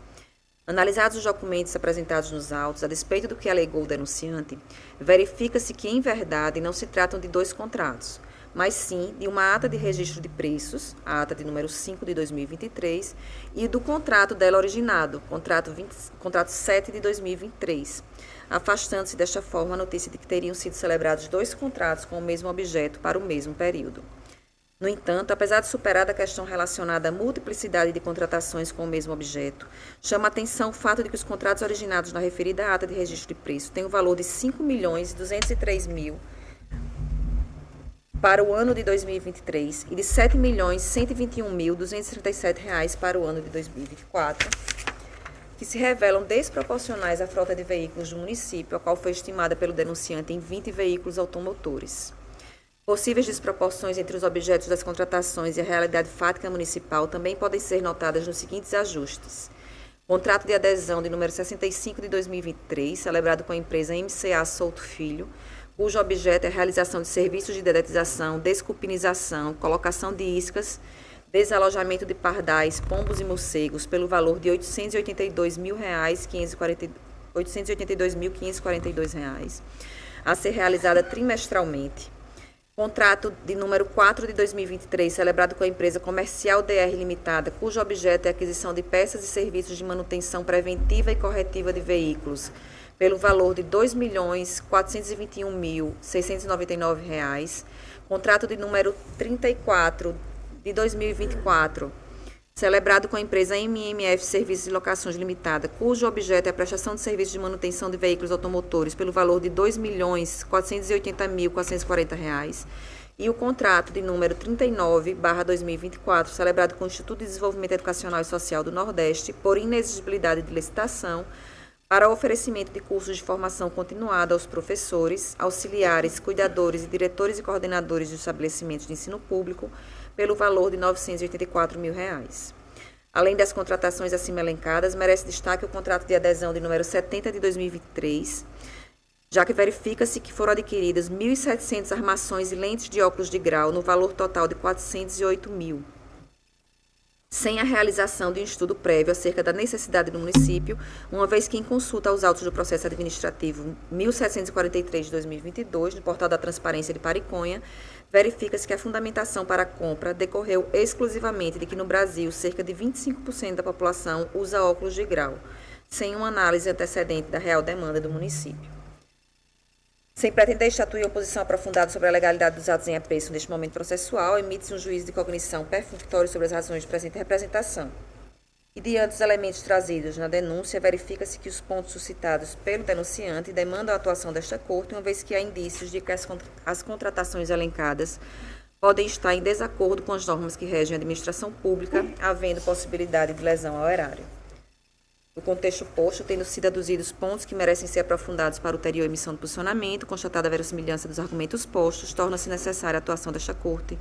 Analisados os documentos apresentados nos autos, a despeito do que alegou o denunciante, verifica-se que, em verdade, não se tratam de 2 contratos, mas sim de uma ata de registro de preços, a ata de número 5 de 2023, e do contrato dela originado, contrato 7 de 2023, afastando-se desta forma a notícia de que teriam sido celebrados 2 contratos com o mesmo objeto para o mesmo período. No entanto, apesar de superada a questão relacionada à multiplicidade de contratações com o mesmo objeto, chama a atenção o fato de que os contratos originados na referida ata de registro de preço têm o valor de R$ 5.203.000 para o ano de 2023 e de R$ 7.121.237 para o ano de 2024, que se revelam desproporcionais à frota de veículos do município, a qual foi estimada pelo denunciante em 20 veículos automotores. Possíveis desproporções entre os objetos das contratações e a realidade fática municipal também podem ser notadas nos seguintes ajustes. Contrato de adesão de número 65 de 2023, celebrado com a empresa MCA Souto Filho, cujo objeto é a realização de serviços de dedetização, desculpinização, colocação de iscas, desalojamento de pardais, pombos e morcegos, pelo valor de R$ 882.542, a ser realizada trimestralmente. Contrato de número 4 de 2023, celebrado com a empresa Comercial DR Limitada, cujo objeto é a aquisição de peças e serviços de manutenção preventiva e corretiva de veículos, pelo valor de R$ 2.421.699. Contrato de número 34 de 2024, celebrado com a empresa MMF Serviços de Locações Limitada, cujo objeto é a prestação de serviços de manutenção de veículos automotores pelo valor de R$ 2.480.440. E o contrato de número 39/2024, celebrado com o Instituto de Desenvolvimento Educacional e Social do Nordeste, por inexigibilidade de licitação, para oferecimento de cursos de formação continuada aos professores, auxiliares, cuidadores e diretores e coordenadores de estabelecimentos de ensino público, pelo valor de R$ 984.000. Além das contratações acima elencadas, merece destaque o contrato de adesão de número 70 de 2023, já que verifica-se que foram adquiridas 1.700 armações e lentes de óculos de grau no valor total de R$ 408.000. Sem a realização de um estudo prévio acerca da necessidade do município, uma vez que em consulta aos autos do processo administrativo 1743 de 2022, no portal da Transparência de Pariconha, verifica-se que a fundamentação para a compra decorreu exclusivamente de que no Brasil cerca de 25% da população usa óculos de grau, sem uma análise antecedente da real demanda do município. Sem pretender estatuir uma posição aprofundada sobre a legalidade dos atos em apreço neste momento processual, emite-se um juízo de cognição perfunctório sobre as razões de presente representação. E, diante dos elementos trazidos na denúncia, verifica-se que os pontos suscitados pelo denunciante demandam a atuação desta Corte, uma vez que há indícios de que as contratações elencadas podem estar em desacordo com as normas que regem a administração pública, havendo possibilidade de lesão ao erário. No contexto posto, tendo sido aduzidos pontos que merecem ser aprofundados para ulterior emissão de posicionamento, constatada a verossimilhança dos argumentos postos, torna-se necessária a atuação desta Corte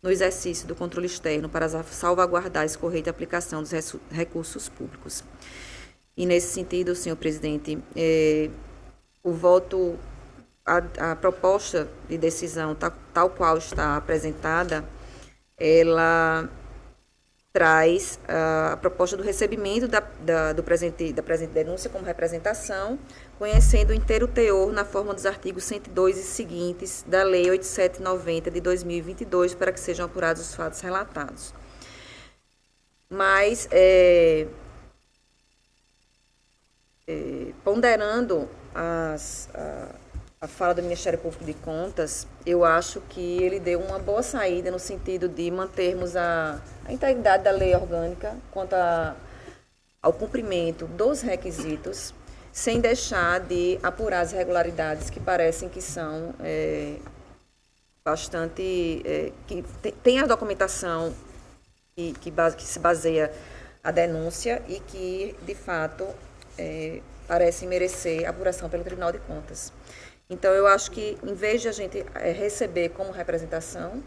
no exercício do controle externo para salvaguardar a correta aplicação dos recursos públicos. E, nesse sentido, senhor presidente, o voto, a proposta de decisão, tal qual está apresentada, ela traz a proposta do recebimento da presente denúncia como representação, conhecendo o inteiro teor na forma dos artigos 102 e seguintes da Lei 8790 de 2022, para que sejam apurados os fatos relatados. Mas, ponderando a fala do Ministério Público de Contas, eu acho que ele deu uma boa saída no sentido de mantermos a integridade da lei orgânica quanto ao cumprimento dos requisitos, sem deixar de apurar as irregularidades que parecem que são bastante... que tem a documentação que se baseia a denúncia e que, de fato, parecem merecer apuração pelo Tribunal de Contas. Então, eu acho que, em vez de a gente receber como representação,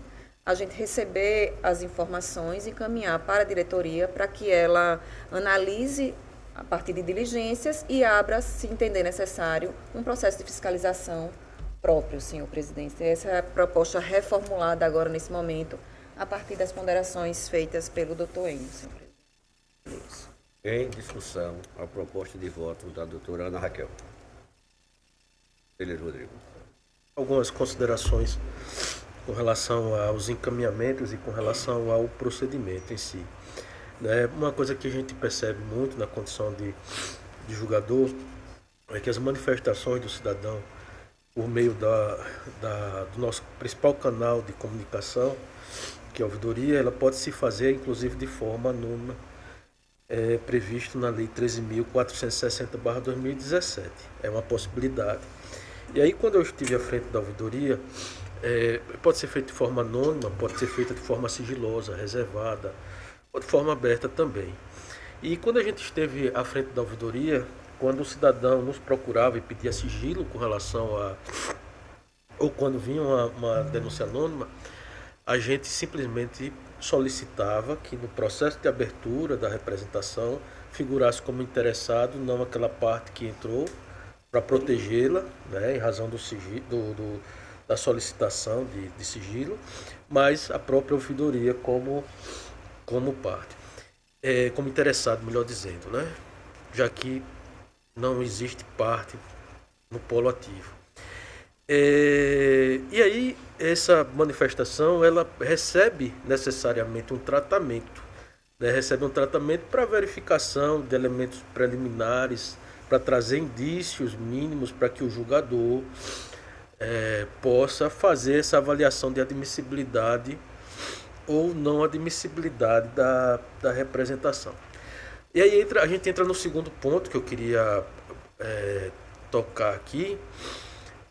a gente receber as informações e encaminhar para a diretoria para que ela analise a partir de diligências e abra, se entender necessário, um processo de fiscalização próprio, senhor presidente. Essa é a proposta reformulada agora, nesse momento, a partir das ponderações feitas pelo doutor Enio, senhor presidente. Em discussão, a proposta de voto da doutora Ana Raquel. Beleza, Rodrigo. Algumas considerações com relação aos encaminhamentos e com relação ao procedimento em si. Uma coisa que a gente percebe muito na condição de julgador é que as manifestações do cidadão, por meio do nosso principal canal de comunicação, que é a ouvidoria, ela pode se fazer, inclusive, de forma anônima, previsto na Lei 13.460/2017. É uma possibilidade. E aí, quando eu estive à frente da ouvidoria, pode ser feito de forma anônima, pode ser feita de forma sigilosa, reservada, ou de forma aberta também. E quando a gente esteve à frente da ouvidoria, quando o cidadão nos procurava e pedia sigilo com relação a... ou quando vinha uma denúncia anônima, a gente simplesmente solicitava que no processo de abertura da representação figurasse como interessado, não aquela parte que entrou, para protegê-la, em razão do sigilo, da solicitação de sigilo, mas a própria ouvidoria como parte, como interessado, melhor dizendo, já que não existe parte no polo ativo. E aí, essa manifestação, ela recebe necessariamente um tratamento, recebe um tratamento para verificação de elementos preliminares, para trazer indícios mínimos para que o julgador possa fazer essa avaliação de admissibilidade ou não admissibilidade da representação. E aí a gente entra no segundo ponto que eu queria tocar aqui,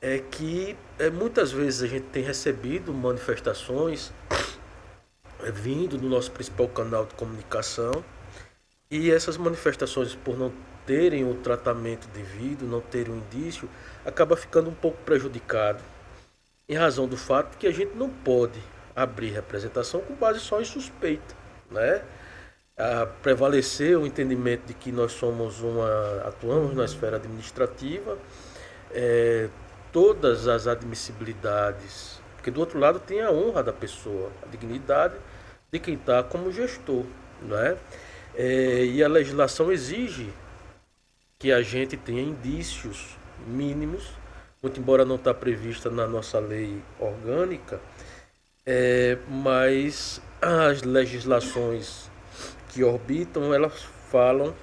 é que muitas vezes a gente tem recebido manifestações vindo do nosso principal canal de comunicação, e essas manifestações, por não terem o tratamento devido, não terem o indício, acaba ficando um pouco prejudicado, em razão do fato que a gente não pode abrir representação com base só em suspeita, prevalecer o entendimento de que nós atuamos na esfera administrativa, todas as admissibilidades, porque do outro lado tem a honra da pessoa, a dignidade de quem está como gestor, e a legislação exige que a gente tenha indícios mínimos, muito embora não está prevista na nossa lei orgânica, mas as legislações que orbitam, elas falam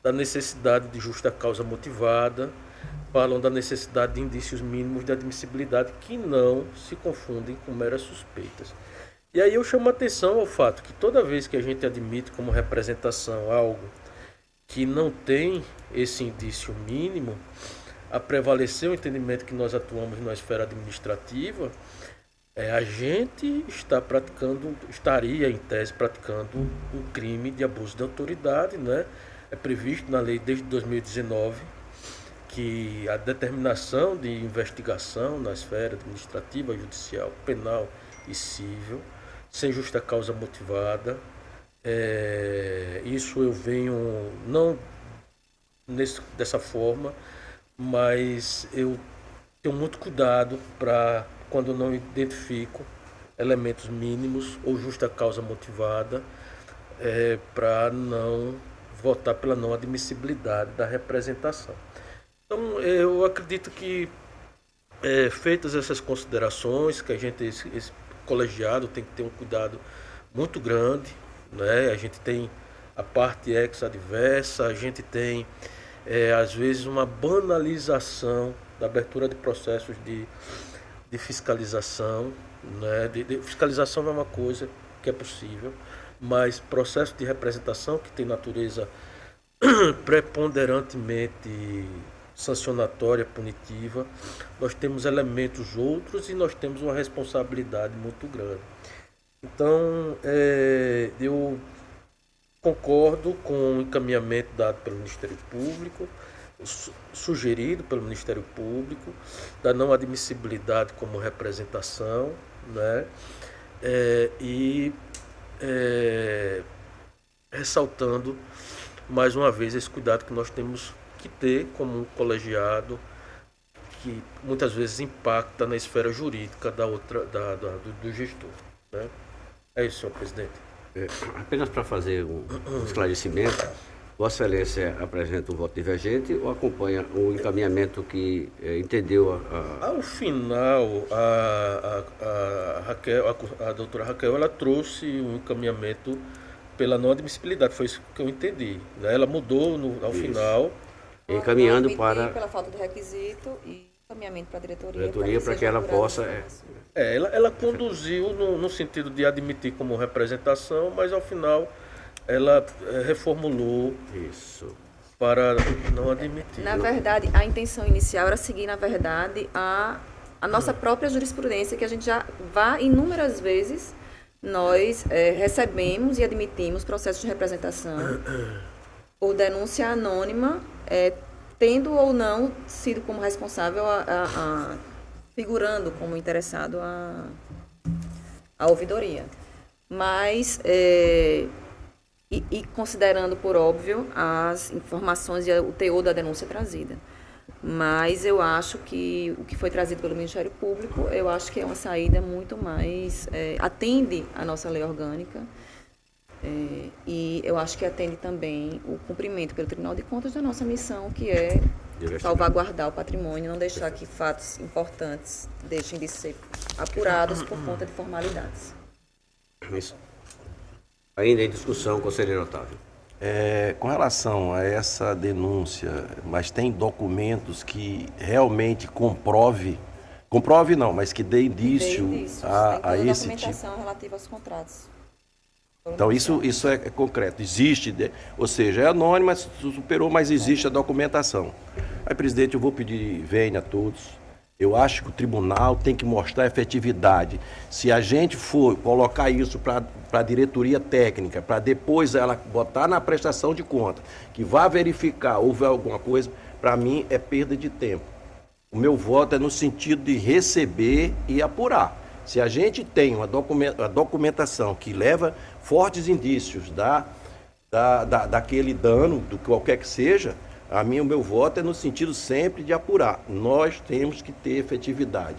da necessidade de justa causa motivada, falam da necessidade de indícios mínimos de admissibilidade que não se confundem com meras suspeitas. E aí eu chamo a atenção ao fato que toda vez que a gente admite como representação algo que não tem esse indício mínimo, a prevalecer o entendimento que nós atuamos na esfera administrativa, A gente estaria em tese praticando um crime de abuso de autoridade, né? É previsto na lei desde 2019 que a determinação de investigação na esfera administrativa, judicial, penal e civil, sem justa causa motivada, isso eu venho não dessa forma, mas eu tenho muito cuidado para, quando não identifico elementos mínimos ou justa causa motivada, para não votar pela não admissibilidade da representação. Então, eu acredito que, feitas essas considerações, que esse colegiado tem que ter um cuidado muito grande, né? A gente tem a parte ex-adversa, a gente tem, às vezes, uma banalização da abertura de processos de fiscalização, né? Fiscalização é uma coisa que é possível, mas processo de representação que tem natureza preponderantemente sancionatória, punitiva, nós temos elementos outros e nós temos uma responsabilidade muito grande. Então, eu concordo com o encaminhamento dado pelo Ministério Público, sugerido pelo Ministério Público, da não admissibilidade como representação, né? Ressaltando mais uma vez esse cuidado que nós temos que ter como um colegiado, que muitas vezes impacta na esfera jurídica do gestor, né? É isso, senhor presidente. Apenas para fazer um esclarecimento, Vossa Excelência apresenta um voto divergente ou acompanha o encaminhamento que entendeu Ao final, a doutora Raquel, ela trouxe um encaminhamento pela não admissibilidade, foi isso que eu entendi, né? Ela mudou ao final. encaminhando Não para pela falta de requisito e encaminhamento para a diretoria para que ela possa... Ela conduziu no sentido de admitir como representação, mas ao final ela reformulou Isso. para não admitir. Na verdade, a intenção inicial era seguir, na verdade, a nossa própria jurisprudência, que a gente já inúmeras vezes nós recebemos e admitimos processos de representação por denúncia anônima, tendo ou não sido como responsável, figurando como interessado a ouvidoria. Mas, e considerando por óbvio as informações e o teor da denúncia trazida. Mas eu acho que o que foi trazido pelo Ministério Público, eu acho que é uma saída muito mais... atende a nossa lei orgânica, e eu acho que atende também o cumprimento pelo Tribunal de Contas da nossa missão, que é salvaguardar o patrimônio, não deixar que fatos importantes deixem de ser apurados por conta de formalidades. Isso. Ainda em discussão, conselheiro Otávio. Com relação a essa denúncia, mas tem documentos que realmente comprove não, mas que dê indício a esse tipo. Documentação relativa aos contratos. Então isso é concreto, existe, ou seja, é anônima, superou, mas existe a documentação. Aí, presidente, eu vou pedir vênia a todos. Eu acho que o tribunal tem que mostrar efetividade. Se a gente for colocar isso para a diretoria técnica, para depois ela botar na prestação de conta, que vá verificar, houve alguma coisa, para mim é perda de tempo. O meu voto é no sentido de receber e apurar. Se a gente tem uma documentação que leva fortes indícios daquele dano, do qualquer que seja, o meu voto é no sentido sempre de apurar. Nós temos que ter efetividade.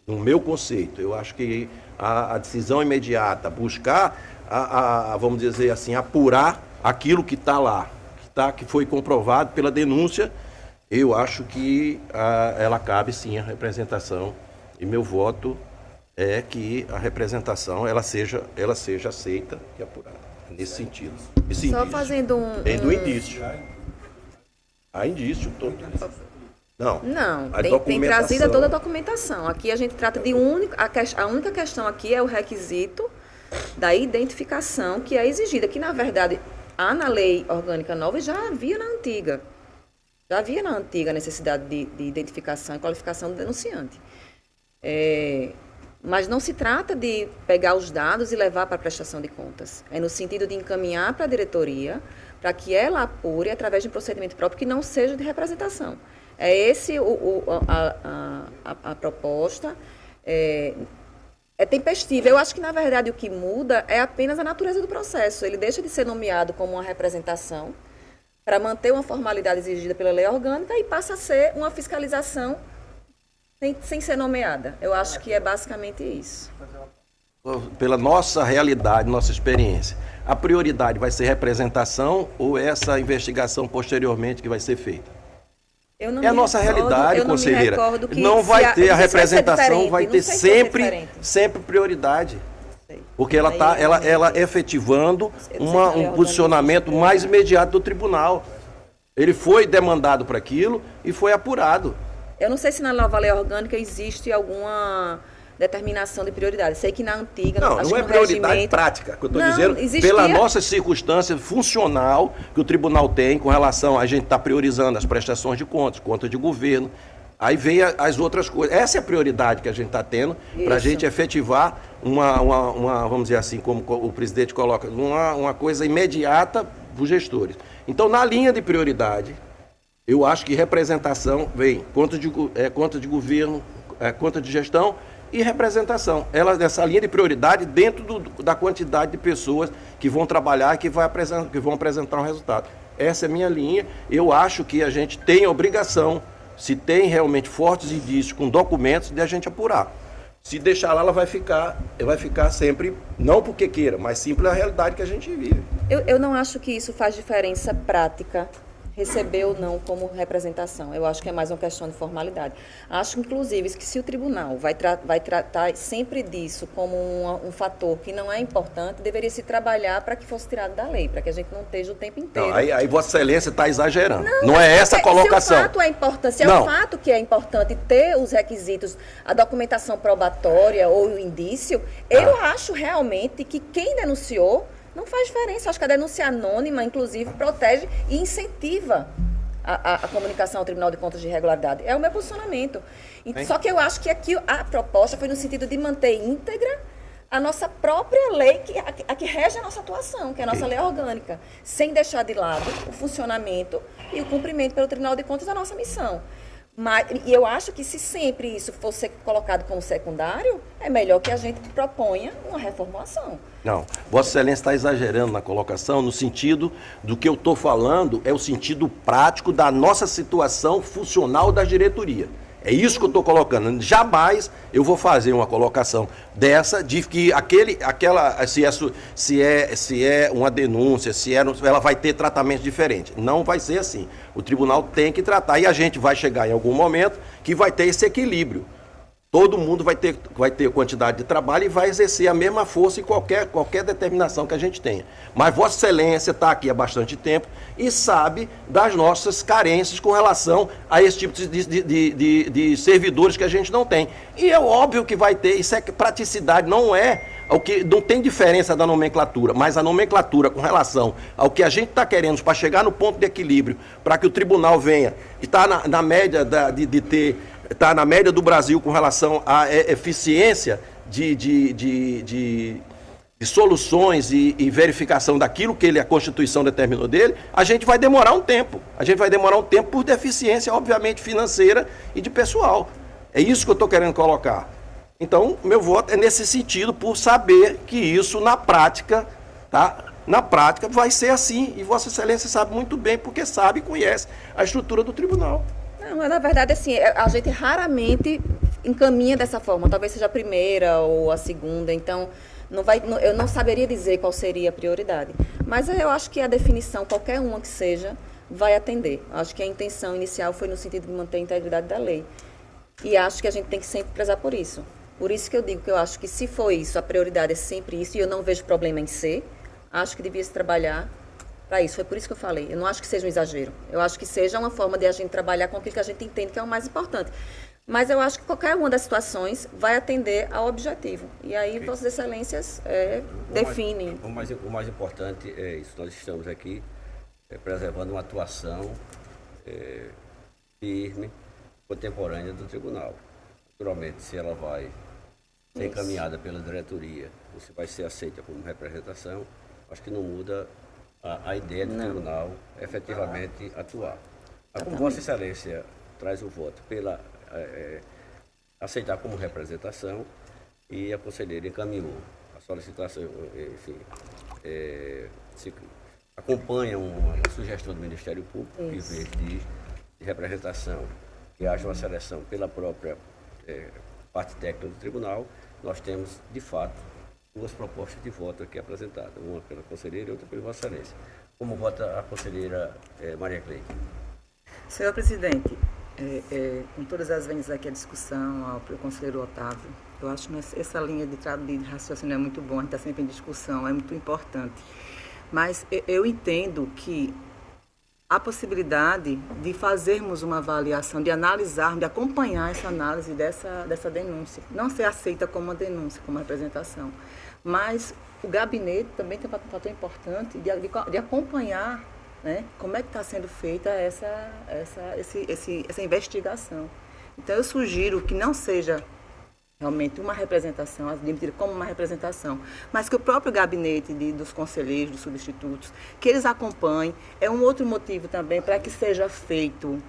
No meu conceito, eu acho que a decisão imediata, buscar, vamos dizer assim, apurar aquilo que está lá, que foi comprovado pela denúncia, eu acho que ela cabe sim à representação. E meu voto é que a representação ela seja aceita e apurada. Nesse sentido. Só fazendo do indício. Há indício todo. Não, tem trazida toda a documentação. Aqui a gente trata de a única questão aqui é o requisito da identificação que é exigida, que na verdade há na lei orgânica nova e já havia na antiga. Já havia na antiga a necessidade de identificação e qualificação do denunciante. Mas não se trata de pegar os dados e levar para a prestação de contas. É no sentido de encaminhar para a diretoria, para que ela apure através de um procedimento próprio que não seja de representação. É esse a proposta. É tempestiva. Eu acho que, na verdade, o que muda é apenas a natureza do processo. Ele deixa de ser nomeado como uma representação para manter uma formalidade exigida pela lei orgânica e passa a ser uma fiscalização sem ser nomeada. Eu acho que é basicamente isso. Pela nossa realidade, nossa experiência, a prioridade vai ser representação ou essa investigação posteriormente que vai ser feita? Eu não É a me nossa recordo- realidade, eu não me conselheira. recordo que Não se vai ter a não sei se vai ser representação, diferente, vai não ter sei se vai ser sempre, diferente. sempre prioridade. Sei. Porque ela Aí está eu realmente- ela efetivando Eu não sei se a lei um posicionamento orgânica mais imediato do tribunal. Ele foi demandado para aquilo e foi apurado. Eu não sei se na nova lei orgânica existe alguma determinação de prioridade. Sei que na antiga, Não, acho não que é no prioridade regimento- prática, que eu estou Não, dizendo, existia- pela nossa circunstância funcional que o tribunal tem com relação a gente estar priorizando as prestações de contas, conta de governo. Aí vem as outras coisas. Essa é a prioridade que a gente está tendo para a Isso. gente efetivar uma, vamos dizer assim, como o presidente coloca, uma coisa imediata para os gestores. Então, na linha de prioridade, eu acho que representação vem conta de governo, conta de gestão e representação. Ela nessa linha de prioridade dentro da quantidade de pessoas que vão trabalhar e que vão apresentar um resultado. Essa é a minha linha. Eu acho que a gente tem a obrigação, se tem realmente fortes indícios com documentos, de a gente apurar. Se deixar lá, ela vai ficar sempre, não porque queira, mas sim pela realidade que a gente vive. Eu não acho que isso faz diferença prática, receber ou não como representação. Eu acho que é mais uma questão de formalidade. Acho, inclusive, que se o tribunal vai tratar sempre disso como um fator que não é importante, deveria se trabalhar para que fosse tirado da lei, para que a gente não esteja o tempo inteiro. Não, aí Vossa Excelência está exagerando. Não é essa a colocação. Se o fato é importante, se é Não. o fato que é importante ter os requisitos, a documentação probatória ou o indício, eu acho realmente que quem denunciou não faz diferença. Acho que a denúncia anônima, inclusive, protege e incentiva a comunicação ao Tribunal de Contas de Irregularidade. É o meu posicionamento. Só que eu acho que aqui a proposta foi no sentido de manter íntegra a nossa própria lei, a que rege a nossa atuação, que é a nossa lei orgânica, sem deixar de lado o funcionamento e o cumprimento pelo Tribunal de Contas da nossa missão. E eu acho que se sempre isso fosse colocado como secundário, é melhor que a gente proponha uma reformulação. Não, Vossa Excelência está exagerando na colocação, no sentido do que eu estou falando, é o sentido prático da nossa situação funcional da diretoria. É isso que eu estou colocando. Jamais eu vou fazer uma colocação dessa de que se é uma denúncia, ela vai ter tratamento diferente. Não vai ser assim. O tribunal tem que tratar e a gente vai chegar em algum momento que vai ter esse equilíbrio. Todo mundo vai ter quantidade de trabalho e vai exercer a mesma força em qualquer determinação que a gente tenha. Mas Vossa Excelência está aqui há bastante tempo e sabe das nossas carências com relação a esse tipo de servidores que a gente não tem. E é óbvio que vai ter, isso é praticidade, não tem diferença da nomenclatura, mas a nomenclatura com relação ao que a gente está querendo para chegar no ponto de equilíbrio, para que o tribunal venha e está na média está na média do Brasil com relação à eficiência de soluções e verificação daquilo que a Constituição determinou dele, a gente vai demorar um tempo. A gente vai demorar um tempo por deficiência, obviamente, financeira e de pessoal. É isso que eu estou querendo colocar. Então, meu voto é nesse sentido, por saber que isso, na prática, tá? Na prática, vai ser assim. E Vossa Excelência sabe muito bem, porque sabe e conhece a estrutura do tribunal. Não, na verdade, assim, a gente raramente encaminha dessa forma. Talvez seja a primeira ou a segunda, então eu não saberia dizer qual seria a prioridade. Mas eu acho que a definição, qualquer uma que seja, vai atender. Acho que a intenção inicial foi no sentido de manter a integridade da lei. E acho que a gente tem que sempre prezar por isso. Por isso que eu digo que eu acho que se for isso, a prioridade é sempre isso, e eu não vejo problema em ser, acho que devia se trabalhar para isso. Foi por isso que eu falei. Eu não acho que seja um exagero. Eu acho que seja uma forma de a gente trabalhar com aquilo que a gente entende que é o mais importante. Mas eu acho que qualquer uma das situações vai atender ao objetivo. E aí, Vossas Excelências definem. O mais importante é isso. Nós estamos aqui preservando uma atuação firme, contemporânea do tribunal. Naturalmente, se ela vai ser encaminhada pela diretoria, você vai ser aceita como representação, acho que não muda a ideia do tribunal efetivamente atuar. Como Vossa Excelência traz o voto pela aceitar como representação e a conselheira encaminhou a solicitação, enfim, se acompanha uma sugestão do Ministério Público, em vez de representação, que haja uma seleção pela própria parte técnica do tribunal, nós temos, de fato, duas propostas de voto aqui apresentadas, uma pela conselheira e outra pela Vossa Excelência. Como vota a conselheira Maria Cleide? Senhor presidente, com todas as vendas aqui a discussão, ao conselheiro Otávio, eu acho que essa linha de raciocínio é muito boa, a gente está sempre em discussão, é muito importante. Mas eu entendo que a possibilidade de fazermos uma avaliação, de analisar, de acompanhar essa análise dessa denúncia, não ser aceita como uma denúncia, como uma representação, mas o gabinete também tem um fator importante de acompanhar, né, como é que está sendo feita essa investigação. Então, eu sugiro que não seja realmente uma representação, admitida como uma representação, mas que o próprio gabinete dos conselheiros, dos substitutos, que eles acompanhem, é um outro motivo também para que seja feito,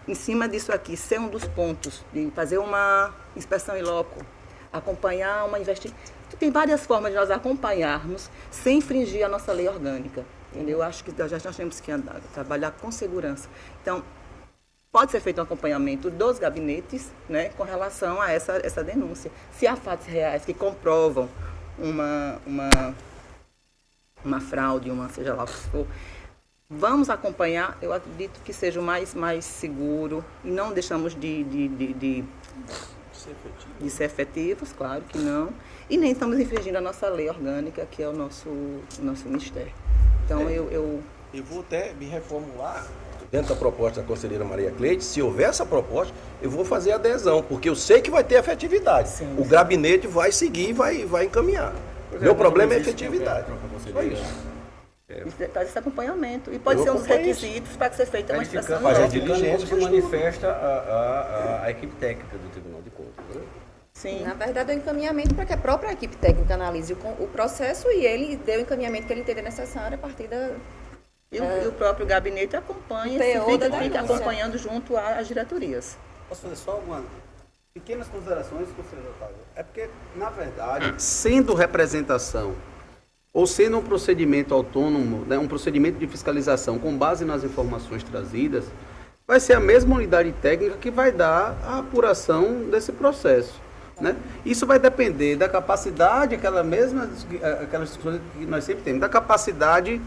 em cima disso aqui, ser um dos pontos, de fazer uma inspeção in loco, acompanhar uma investigação. Tem várias formas de nós acompanharmos sem infringir a nossa lei orgânica. Entendeu? Eu acho que nós temos que trabalhar com segurança. Então, pode ser feito um acompanhamento dos gabinetes, né, com relação a essa denúncia. Se há fatos reais que comprovam uma fraude, seja lá o que for, vamos acompanhar. Eu acredito que seja o mais seguro e não deixamos de ser efetivos, claro que não. E nem estamos infringindo a nossa lei orgânica, que é o nosso ministério. Então, eu vou até me reformular. Dentro da proposta da conselheira Maria Cleide, se houver essa proposta, eu vou fazer adesão, porque eu sei que vai ter efetividade. Sim. O gabinete vai seguir e vai encaminhar. Meu problema é a efetividade. Só isso. Faz esse acompanhamento. E pode ser um dos requisitos para que seja feita uma inspeção. Mas a diligência como se manifesta a equipe técnica do Tribunal de Contas, né? Sim. Na verdade, é o encaminhamento para que a própria equipe técnica analise o processo e ele dê o encaminhamento que ele entender necessário a partir da... E o próprio gabinete acompanha, fica acompanhando junto às diretorias. Posso fazer só algumas pequenas considerações, conselheiro Otávio? É porque, na verdade, sendo representação ou sendo um procedimento autônomo, né, um procedimento de fiscalização com base nas informações trazidas, vai ser a mesma unidade técnica que vai dar a apuração desse processo. Né? Isso vai depender da capacidade, aquelas discussões que nós sempre temos, da capacidade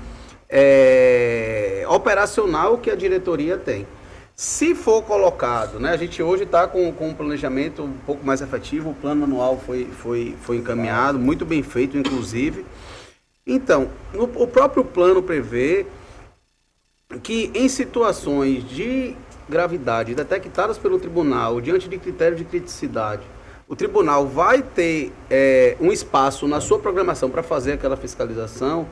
operacional que a diretoria tem. Se for colocado, né, a gente hoje está com um planejamento um pouco mais efetivo, o plano anual foi encaminhado, muito bem feito, inclusive. Então, o próprio plano prevê que em situações de gravidade detectadas pelo tribunal, diante de critérios de criticidade, o tribunal vai ter um espaço na sua programação para fazer aquela fiscalização.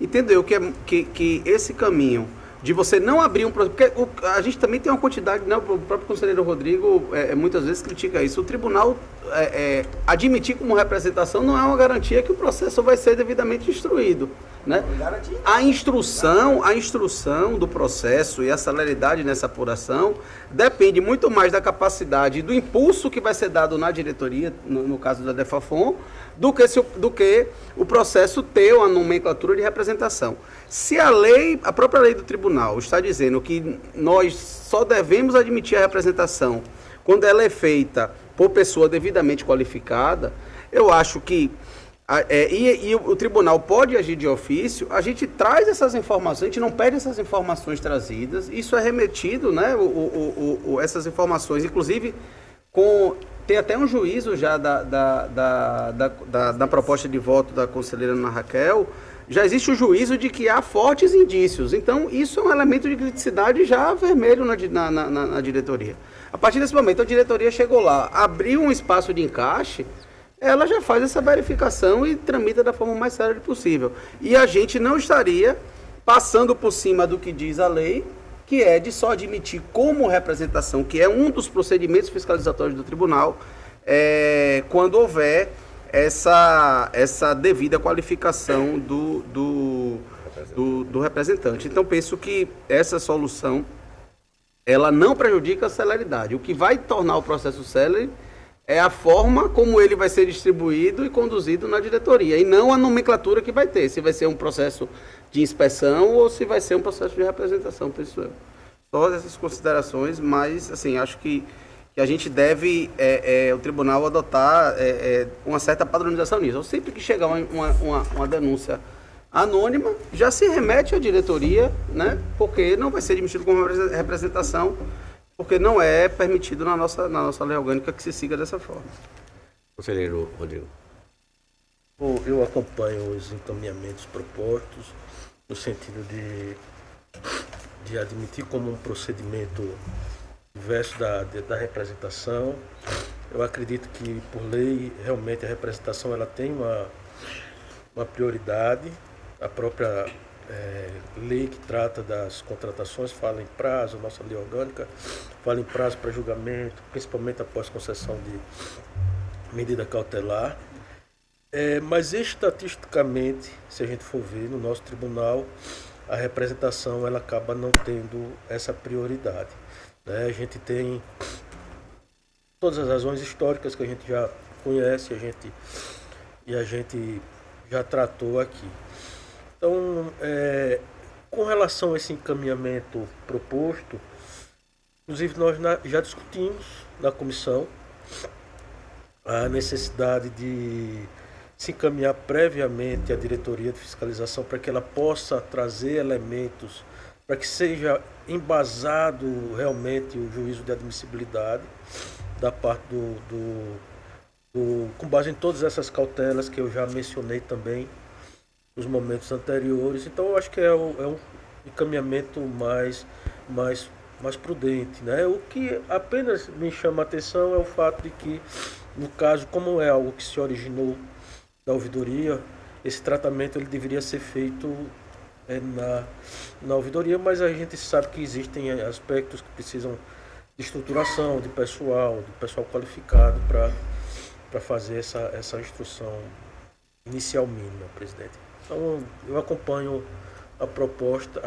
Entendeu que esse caminho de você não abrir um processo, porque a gente também tem uma quantidade, né, o próprio conselheiro Rodrigo muitas vezes critica isso, o tribunal admitir como representação não é uma garantia que o processo vai ser devidamente instruído. Né? A instrução do processo e a celeridade nessa apuração depende muito mais da capacidade, do impulso que vai ser dado na diretoria, no caso da DEFAFON, do que o processo ter uma nomenclatura de representação. Se a própria lei do tribunal está dizendo que nós só devemos admitir a representação quando ela é feita por pessoa devidamente qualificada, eu acho que o tribunal pode agir de ofício, a gente traz essas informações, a gente não perde essas informações trazidas, isso é remetido, né, essas informações, inclusive tem até um juízo já da proposta de voto da conselheira Ana Raquel, já existe o juízo de que há fortes indícios, então isso é um elemento de criticidade já vermelho na diretoria. A partir desse momento a diretoria chegou lá, abriu um espaço de encaixe, ela já faz essa verificação e tramita da forma mais séria possível. E a gente não estaria passando por cima do que diz a lei, que é de só admitir como representação, que é um dos procedimentos fiscalizatórios do tribunal, quando houver essa devida qualificação do representante. Então, penso que essa solução ela não prejudica a celeridade. O que vai tornar o processo célere é a forma como ele vai ser distribuído e conduzido na diretoria, e não a nomenclatura que vai ter, se vai ser um processo de inspeção ou se vai ser um processo de representação, penso eu. Só essas considerações, mas, assim, acho que a gente deve, o tribunal, adotar uma certa padronização nisso. Então, sempre que chegar uma denúncia anônima, já se remete à diretoria, né? Porque não vai ser admitido como representação, porque não é permitido na nossa lei orgânica que se siga dessa forma. Conselheiro Rodrigo. Eu acompanho os encaminhamentos propostos no sentido de admitir como um procedimento diverso da representação. Eu acredito que, por lei, realmente a representação ela tem uma prioridade. A própria lei que trata das contratações fala em prazo, a nossa lei orgânica fala em prazo para julgamento, principalmente após concessão de medida cautelar. Mas estatisticamente, se a gente for ver no nosso tribunal, a representação ela acaba não tendo essa prioridade, né? A gente tem todas as razões históricas que a gente já conhece, a gente já tratou aqui. Então, com relação a esse encaminhamento proposto, inclusive nós já discutimos na comissão a necessidade de se encaminhar previamente à diretoria de fiscalização para que ela possa trazer elementos para que seja embasado realmente o juízo de admissibilidade da parte com base em todas essas cautelas que eu já mencionei também nos momentos anteriores. Então eu acho que é um encaminhamento mais prudente, né? O que apenas me chama a atenção é o fato de que, no caso, como é algo que se originou da ouvidoria, esse tratamento ele deveria ser feito na ouvidoria, mas a gente sabe que existem aspectos que precisam de estruturação, de pessoal qualificado para fazer essa instrução inicial mínima, presidente. Então, eu acompanho a proposta.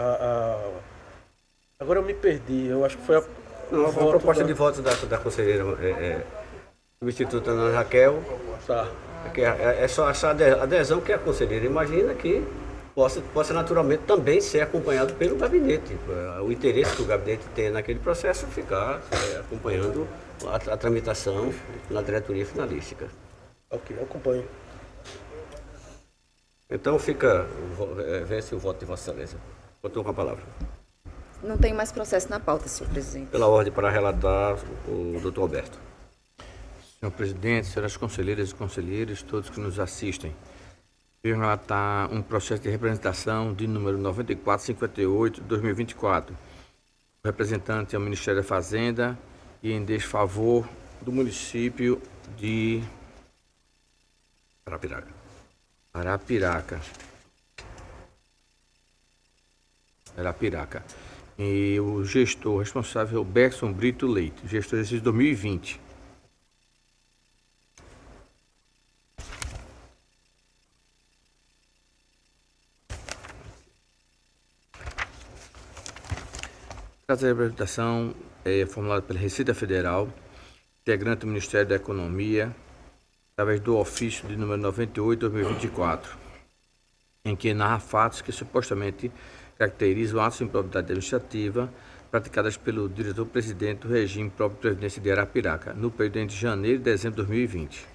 Agora eu me perdi, eu acho que foi a proposta de voto da conselheira substituta Ana Raquel. Tá. É só essa adesão que a conselheira imagina que possa naturalmente também ser acompanhado pelo gabinete. O interesse que o gabinete tem naquele processo ficar acompanhando a tramitação na diretoria finalística. Ok, eu acompanho. Então vence o voto de Vossa Excelência. Continua com a palavra. Não tem mais processo na pauta, senhor presidente. Pela ordem para relatar o doutor Alberto. Senhor presidente, senhoras conselheiras e conselheiros, todos que nos assistem, venho relatar um processo de representação de número 9458/2024. O representante é o Ministério da Fazenda e em desfavor do município de Arapiraca. E o gestor responsável é o Bergson Brito Leite, gestor desde 2020. Essa representação é formulada pela Receita Federal, integrante do Ministério da Economia, através do ofício de número 98/2024, em que narra fatos que supostamente caracterizam atos de improbidade administrativa praticadas pelo diretor-presidente do regime próprio de previdência de Arapiraca, no período entre janeiro e dezembro de 2020.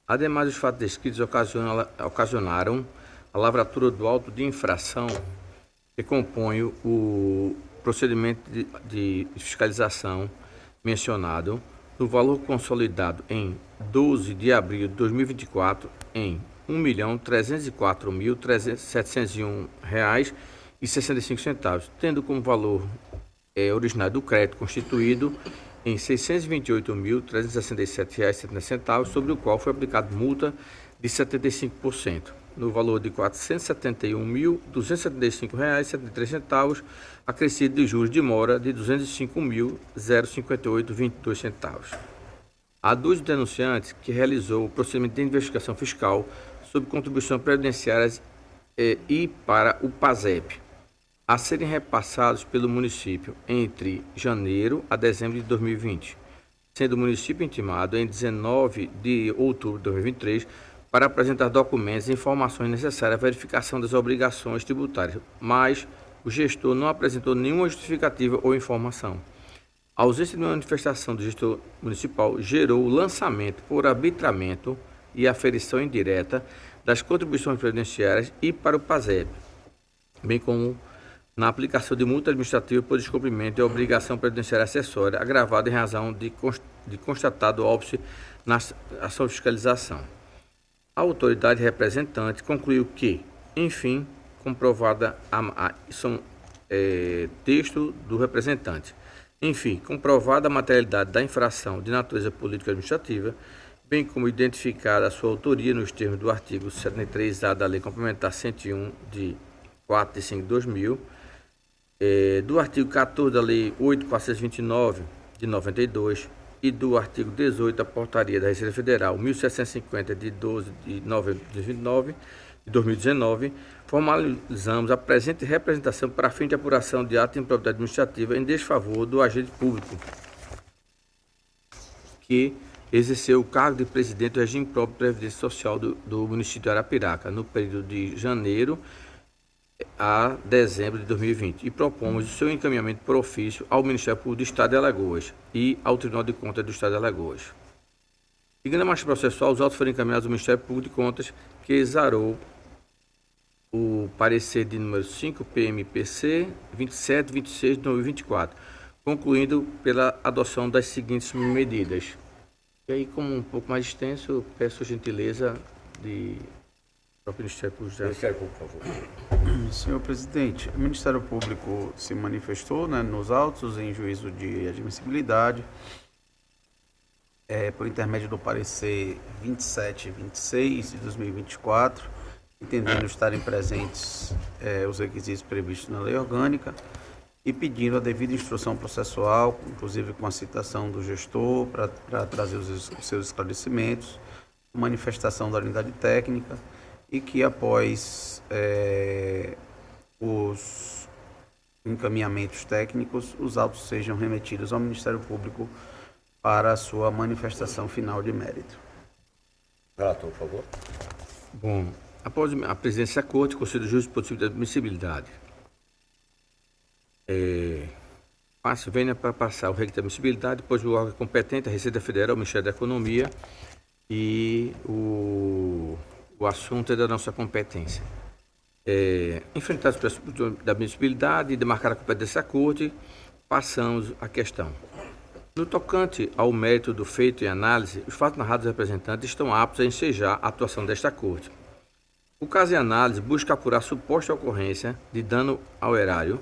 Ademais, os fatos descritos ocasionaram a lavratura do auto de infração que compõe o procedimento de fiscalização mencionado, no valor consolidado em 12 de abril de 2024 em R$ 1.304.701,65, tendo como valor originário do crédito constituído em R$ 628.367,70, sobre o qual foi aplicada multa de 75%, no valor de R$ 471.275,73, acrescido de juros de mora de R$ 205.058,22. Aduz o denunciante que realizou o procedimento de investigação fiscal sobre contribuições previdenciárias e para o PASEP, a serem repassados pelo município entre janeiro a dezembro de 2020, sendo o município intimado em 19 de outubro de 2023 para apresentar documentos e informações necessárias à verificação das obrigações tributárias, mas o gestor não apresentou nenhuma justificativa ou informação. A ausência de manifestação do gestor municipal gerou o lançamento por arbitramento e aferição indireta das contribuições previdenciárias e para o PASEP, bem como na aplicação de multa administrativa por descumprimento de obrigação previdenciária acessória, agravada em razão de constatado óbice na ação de fiscalização. A autoridade representante concluiu que, enfim, comprovada texto do representante, enfim, comprovada a materialidade da infração de natureza política administrativa, bem como identificada a sua autoria nos termos do artigo 73A da Lei Complementar 101 de 4 de 5 de 2000, do artigo 14 da Lei 8.429 de 92 e do artigo 18 da Portaria da Receita Federal 1750 de 12 de novembro de 2019, formalizamos a presente representação para fim de apuração de ato de improbidade administrativa em desfavor do agente público que exerceu o cargo de presidente do regime próprio de previdência social do município de Arapiraca no período de janeiro a dezembro de 2020 e propomos o seu encaminhamento por ofício ao Ministério Público do Estado de Alagoas e ao Tribunal de Contas do Estado de Alagoas. Seguindo a marcha processual, os autos foram encaminhados ao Ministério Público de Contas, que exarou o parecer de número 5 PMPC 2726 de 2024, concluindo pela adoção das seguintes medidas. E aí, como um pouco mais extenso, peço a gentileza de próprio Ministério Público. Ministério Público, por favor. Senhor presidente, o Ministério Público se manifestou, né, nos autos em juízo de admissibilidade, por intermédio do parecer 2726 de 2024, entendendo estarem presentes os requisitos previstos na lei orgânica e pedindo a devida instrução processual, inclusive com a citação do gestor para trazer os seus esclarecimentos, manifestação da unidade técnica e que após os encaminhamentos técnicos, os autos sejam remetidos ao Ministério Público para a sua manifestação final de mérito. Relator, por favor. Bom, após a presidência da Corte, concedeu o juízo positivo de admissibilidade. Venha para passar o requisito de admissibilidade, depois o órgão competente, a Receita Federal, o Ministério da Economia e o assunto é da nossa competência. Enfrentados os pressupostos da admissibilidade e demarcar a competência da Corte, passamos à questão. No tocante ao mérito do feito e análise, os fatos narrados dos representantes estão aptos a ensejar a atuação desta Corte. O caso em análise busca apurar suposta ocorrência de dano ao erário,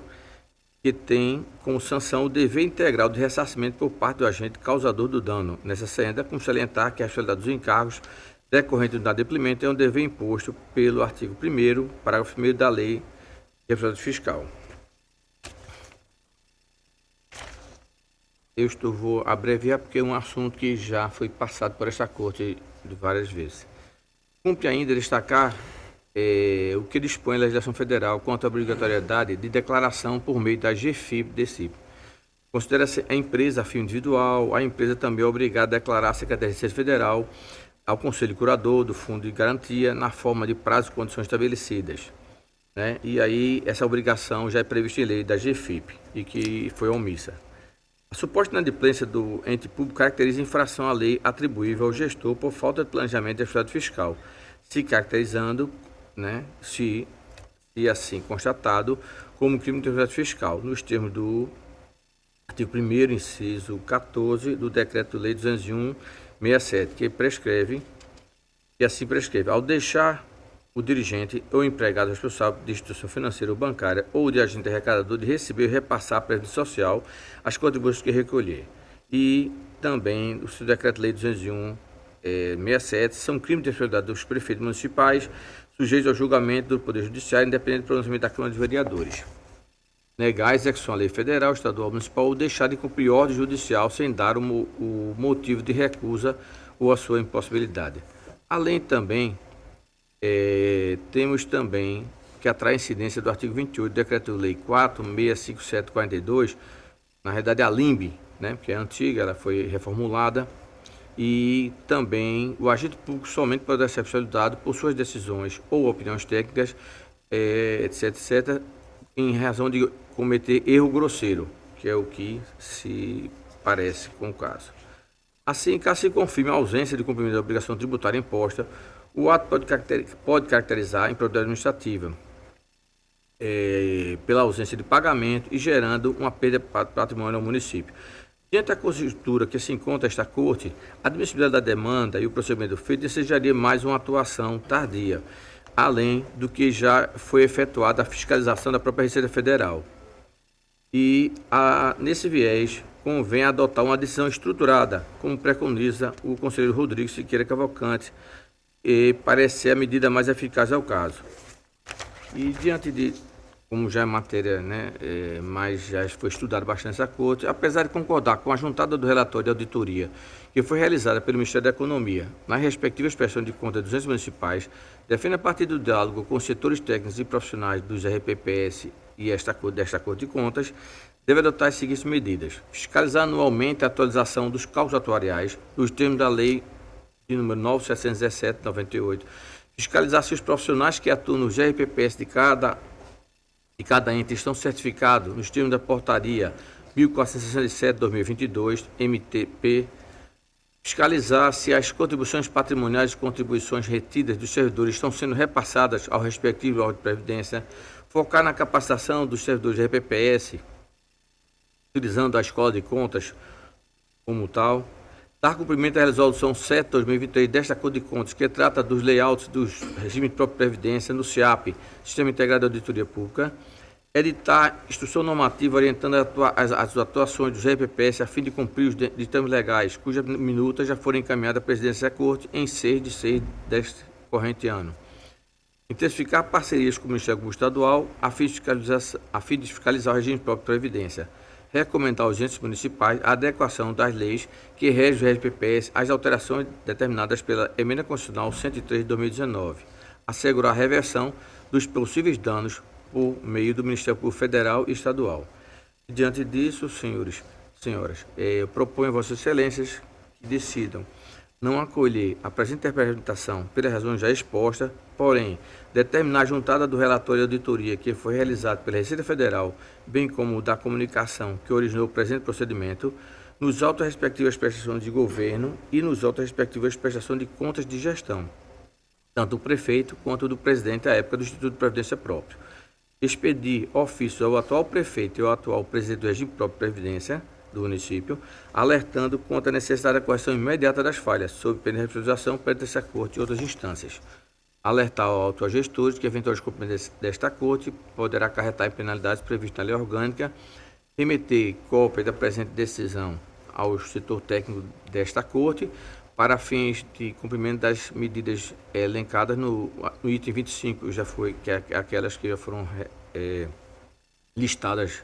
que tem como sanção o dever integral de ressarcimento por parte do agente causador do dano. Nessa senda, como salientar que a finalidade dos encargos decorrente do inadimplemento é um dever imposto pelo artigo 1º, parágrafo 1º da Lei de Responsabilidade Fiscal. Vou abreviar porque é um assunto que já foi passado por esta Corte de várias vezes. Cumpre ainda destacar o que dispõe a legislação federal quanto à obrigatoriedade de declaração por meio da GFIP-DECIP. Considera-se a empresa fim individual, a empresa também é obrigada a declarar à Secretaria de Receita Federal, ao Conselho Curador do Fundo de Garantia, na forma de prazo e condições estabelecidas. Né? E aí, essa obrigação já é prevista em lei da GFIP e que foi omissa. A suposta inadimplência do ente público caracteriza infração à lei atribuível ao gestor por falta de planejamento de atividade fiscal, se caracterizando, né, se assim constatado, como crime de atividade fiscal, nos termos do artigo 1º, inciso 14 do Decreto-Lei 201/67, que assim prescreve, ao deixar o dirigente ou empregado responsável de instituição financeira ou bancária ou de agente arrecadador de receber e repassar à Previdência Social as contribuições que recolher. E também o seu Decreto-Lei 201/67 são crimes de responsabilidade dos prefeitos municipais sujeitos ao julgamento do Poder Judiciário, independente do pronunciamento da Câmara dos Vereadores. negar a execução à lei federal, estadual, municipal ou deixar de cumprir ordem judicial sem dar o motivo de recusa ou a sua impossibilidade. Além também, temos também que atrai a incidência do artigo 28 do Decreto-Lei 465742, na realidade a LIMB, né, que é antiga, ela foi reformulada, e também o agente público somente poderá ser responsabilizado por suas decisões ou opiniões técnicas, etc., em razão de cometer erro grosseiro, que é o que se parece com o caso. Assim, caso se confirme a ausência de cumprimento da obrigação tributária imposta, o ato pode caracterizar improbidade administrativa pela ausência de pagamento e gerando uma perda de patrimônio ao município. Diante da conjuntura que se encontra esta Corte, a admissibilidade da demanda e o procedimento feito desejaria mais uma atuação tardia, além do que já foi efetuada a fiscalização da própria Receita Federal. E, nesse viés, convém adotar uma decisão estruturada, como preconiza o conselheiro Rodrigo Siqueira Cavalcante, e parece a medida mais eficaz ao caso. E diante de, como já é matéria, né, mas já foi estudado bastante essa Corte, apesar de concordar com a juntada do relatório de auditoria que foi realizada pelo Ministério da Economia na respectiva expressão de contas dos entes municipais, defende a partir do diálogo com os setores técnicos e profissionais dos RPPS e desta Corte de Contas, deve adotar as seguintes medidas: fiscalizar anualmente a atualização dos cálculos atuariais nos termos da Lei de número 9.717/98, fiscalizar se os profissionais que atuam nos RPPS de cada ente estão certificados nos termos da Portaria 1467/2022, MTP, fiscalizar se as contribuições patrimoniais e contribuições retidas dos servidores estão sendo repassadas ao respectivo órgão de previdência, focar na capacitação dos servidores RPPS, utilizando a Escola de Contas como tal, dar cumprimento à Resolução 7/2023 desta Corte de Contas, que trata dos layouts dos regimes de própria previdência no SIAP, Sistema Integrado de Auditoria Pública, editar instrução normativa orientando as atuações dos RPPS a fim de cumprir os ditames legais, cuja minuta já foram encaminhada à Presidência da Corte em 6/6 deste corrente ano. Intensificar parcerias com o Ministério Público Estadual a fim de fiscalizar o regime de própria previdência. Recomendar aos entes municipais a adequação das leis que regem os RPPS às alterações determinadas pela Emenda Constitucional 103 de 2019. Assegurar a reversão dos possíveis danos por meio do Ministério Público Federal e Estadual. Diante disso, senhores, senhoras, eu proponho a Vossas Excelências que decidam não acolher a presente representação pelas razões já expostas, porém, determinar a juntada do relatório de auditoria que foi realizado pela Receita Federal, bem como da comunicação que originou o presente procedimento, nos autos respectivas prestações de governo e nos autos respectivas prestações de contas de gestão, tanto do prefeito quanto do presidente à época do Instituto de Previdência Próprio. Expedir ofício ao atual prefeito e ao atual presidente do regime próprio de previdência do município, alertando quanto à necessidade da correção imediata das falhas, sob pena de responsabilização perante essa Corte e outras instâncias. Alertar aos gestores que eventuais cumprimentos desta Corte poderá acarretar em penalidades previstas na lei orgânica, remeter cópia da presente decisão ao setor técnico desta Corte, para fins de cumprimento das medidas elencadas no item 25, que é aquelas que já foram listadas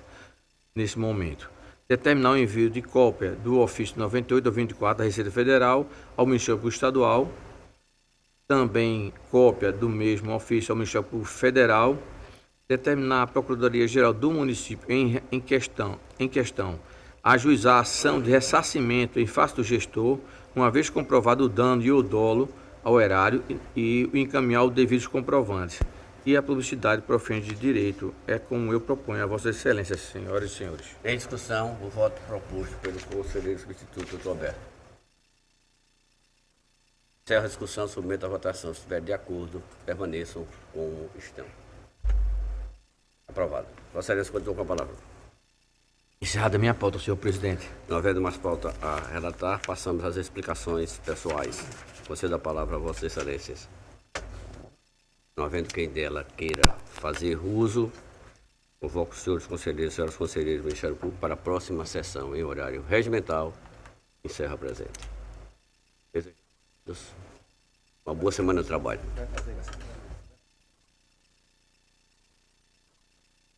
nesse momento. Determinar o envio de cópia do ofício 98/24 da Receita Federal ao Ministério Público Estadual, também cópia do mesmo ofício ao Ministério Público Federal, determinar a Procuradoria-Geral do município em questão ajuizar a ação de ressarcimento em face do gestor, uma vez comprovado o dano e o dolo ao erário e encaminhar os devidos comprovantes. E a publicidade para fins de direito é como eu proponho a Vossas Excelências, senhoras e senhores. Em discussão, o voto proposto pelo conselheiro substituto, doutor Alberto. Encerra a discussão, submeto à votação. Se estiver de acordo, permaneçam como estão. Aprovado. Vossa Excelência, continua com a palavra. Encerrada a minha pauta, senhor presidente. Não havendo mais pauta a relatar, passamos às explicações pessoais. Concedo a palavra a Vossas Excelências. Não havendo quem dela queira fazer uso, convoco os senhores conselheiros e senhoras conselheiros do Ministério Público para a próxima sessão em horário regimental. Encerra a presente. Uma boa semana de trabalho.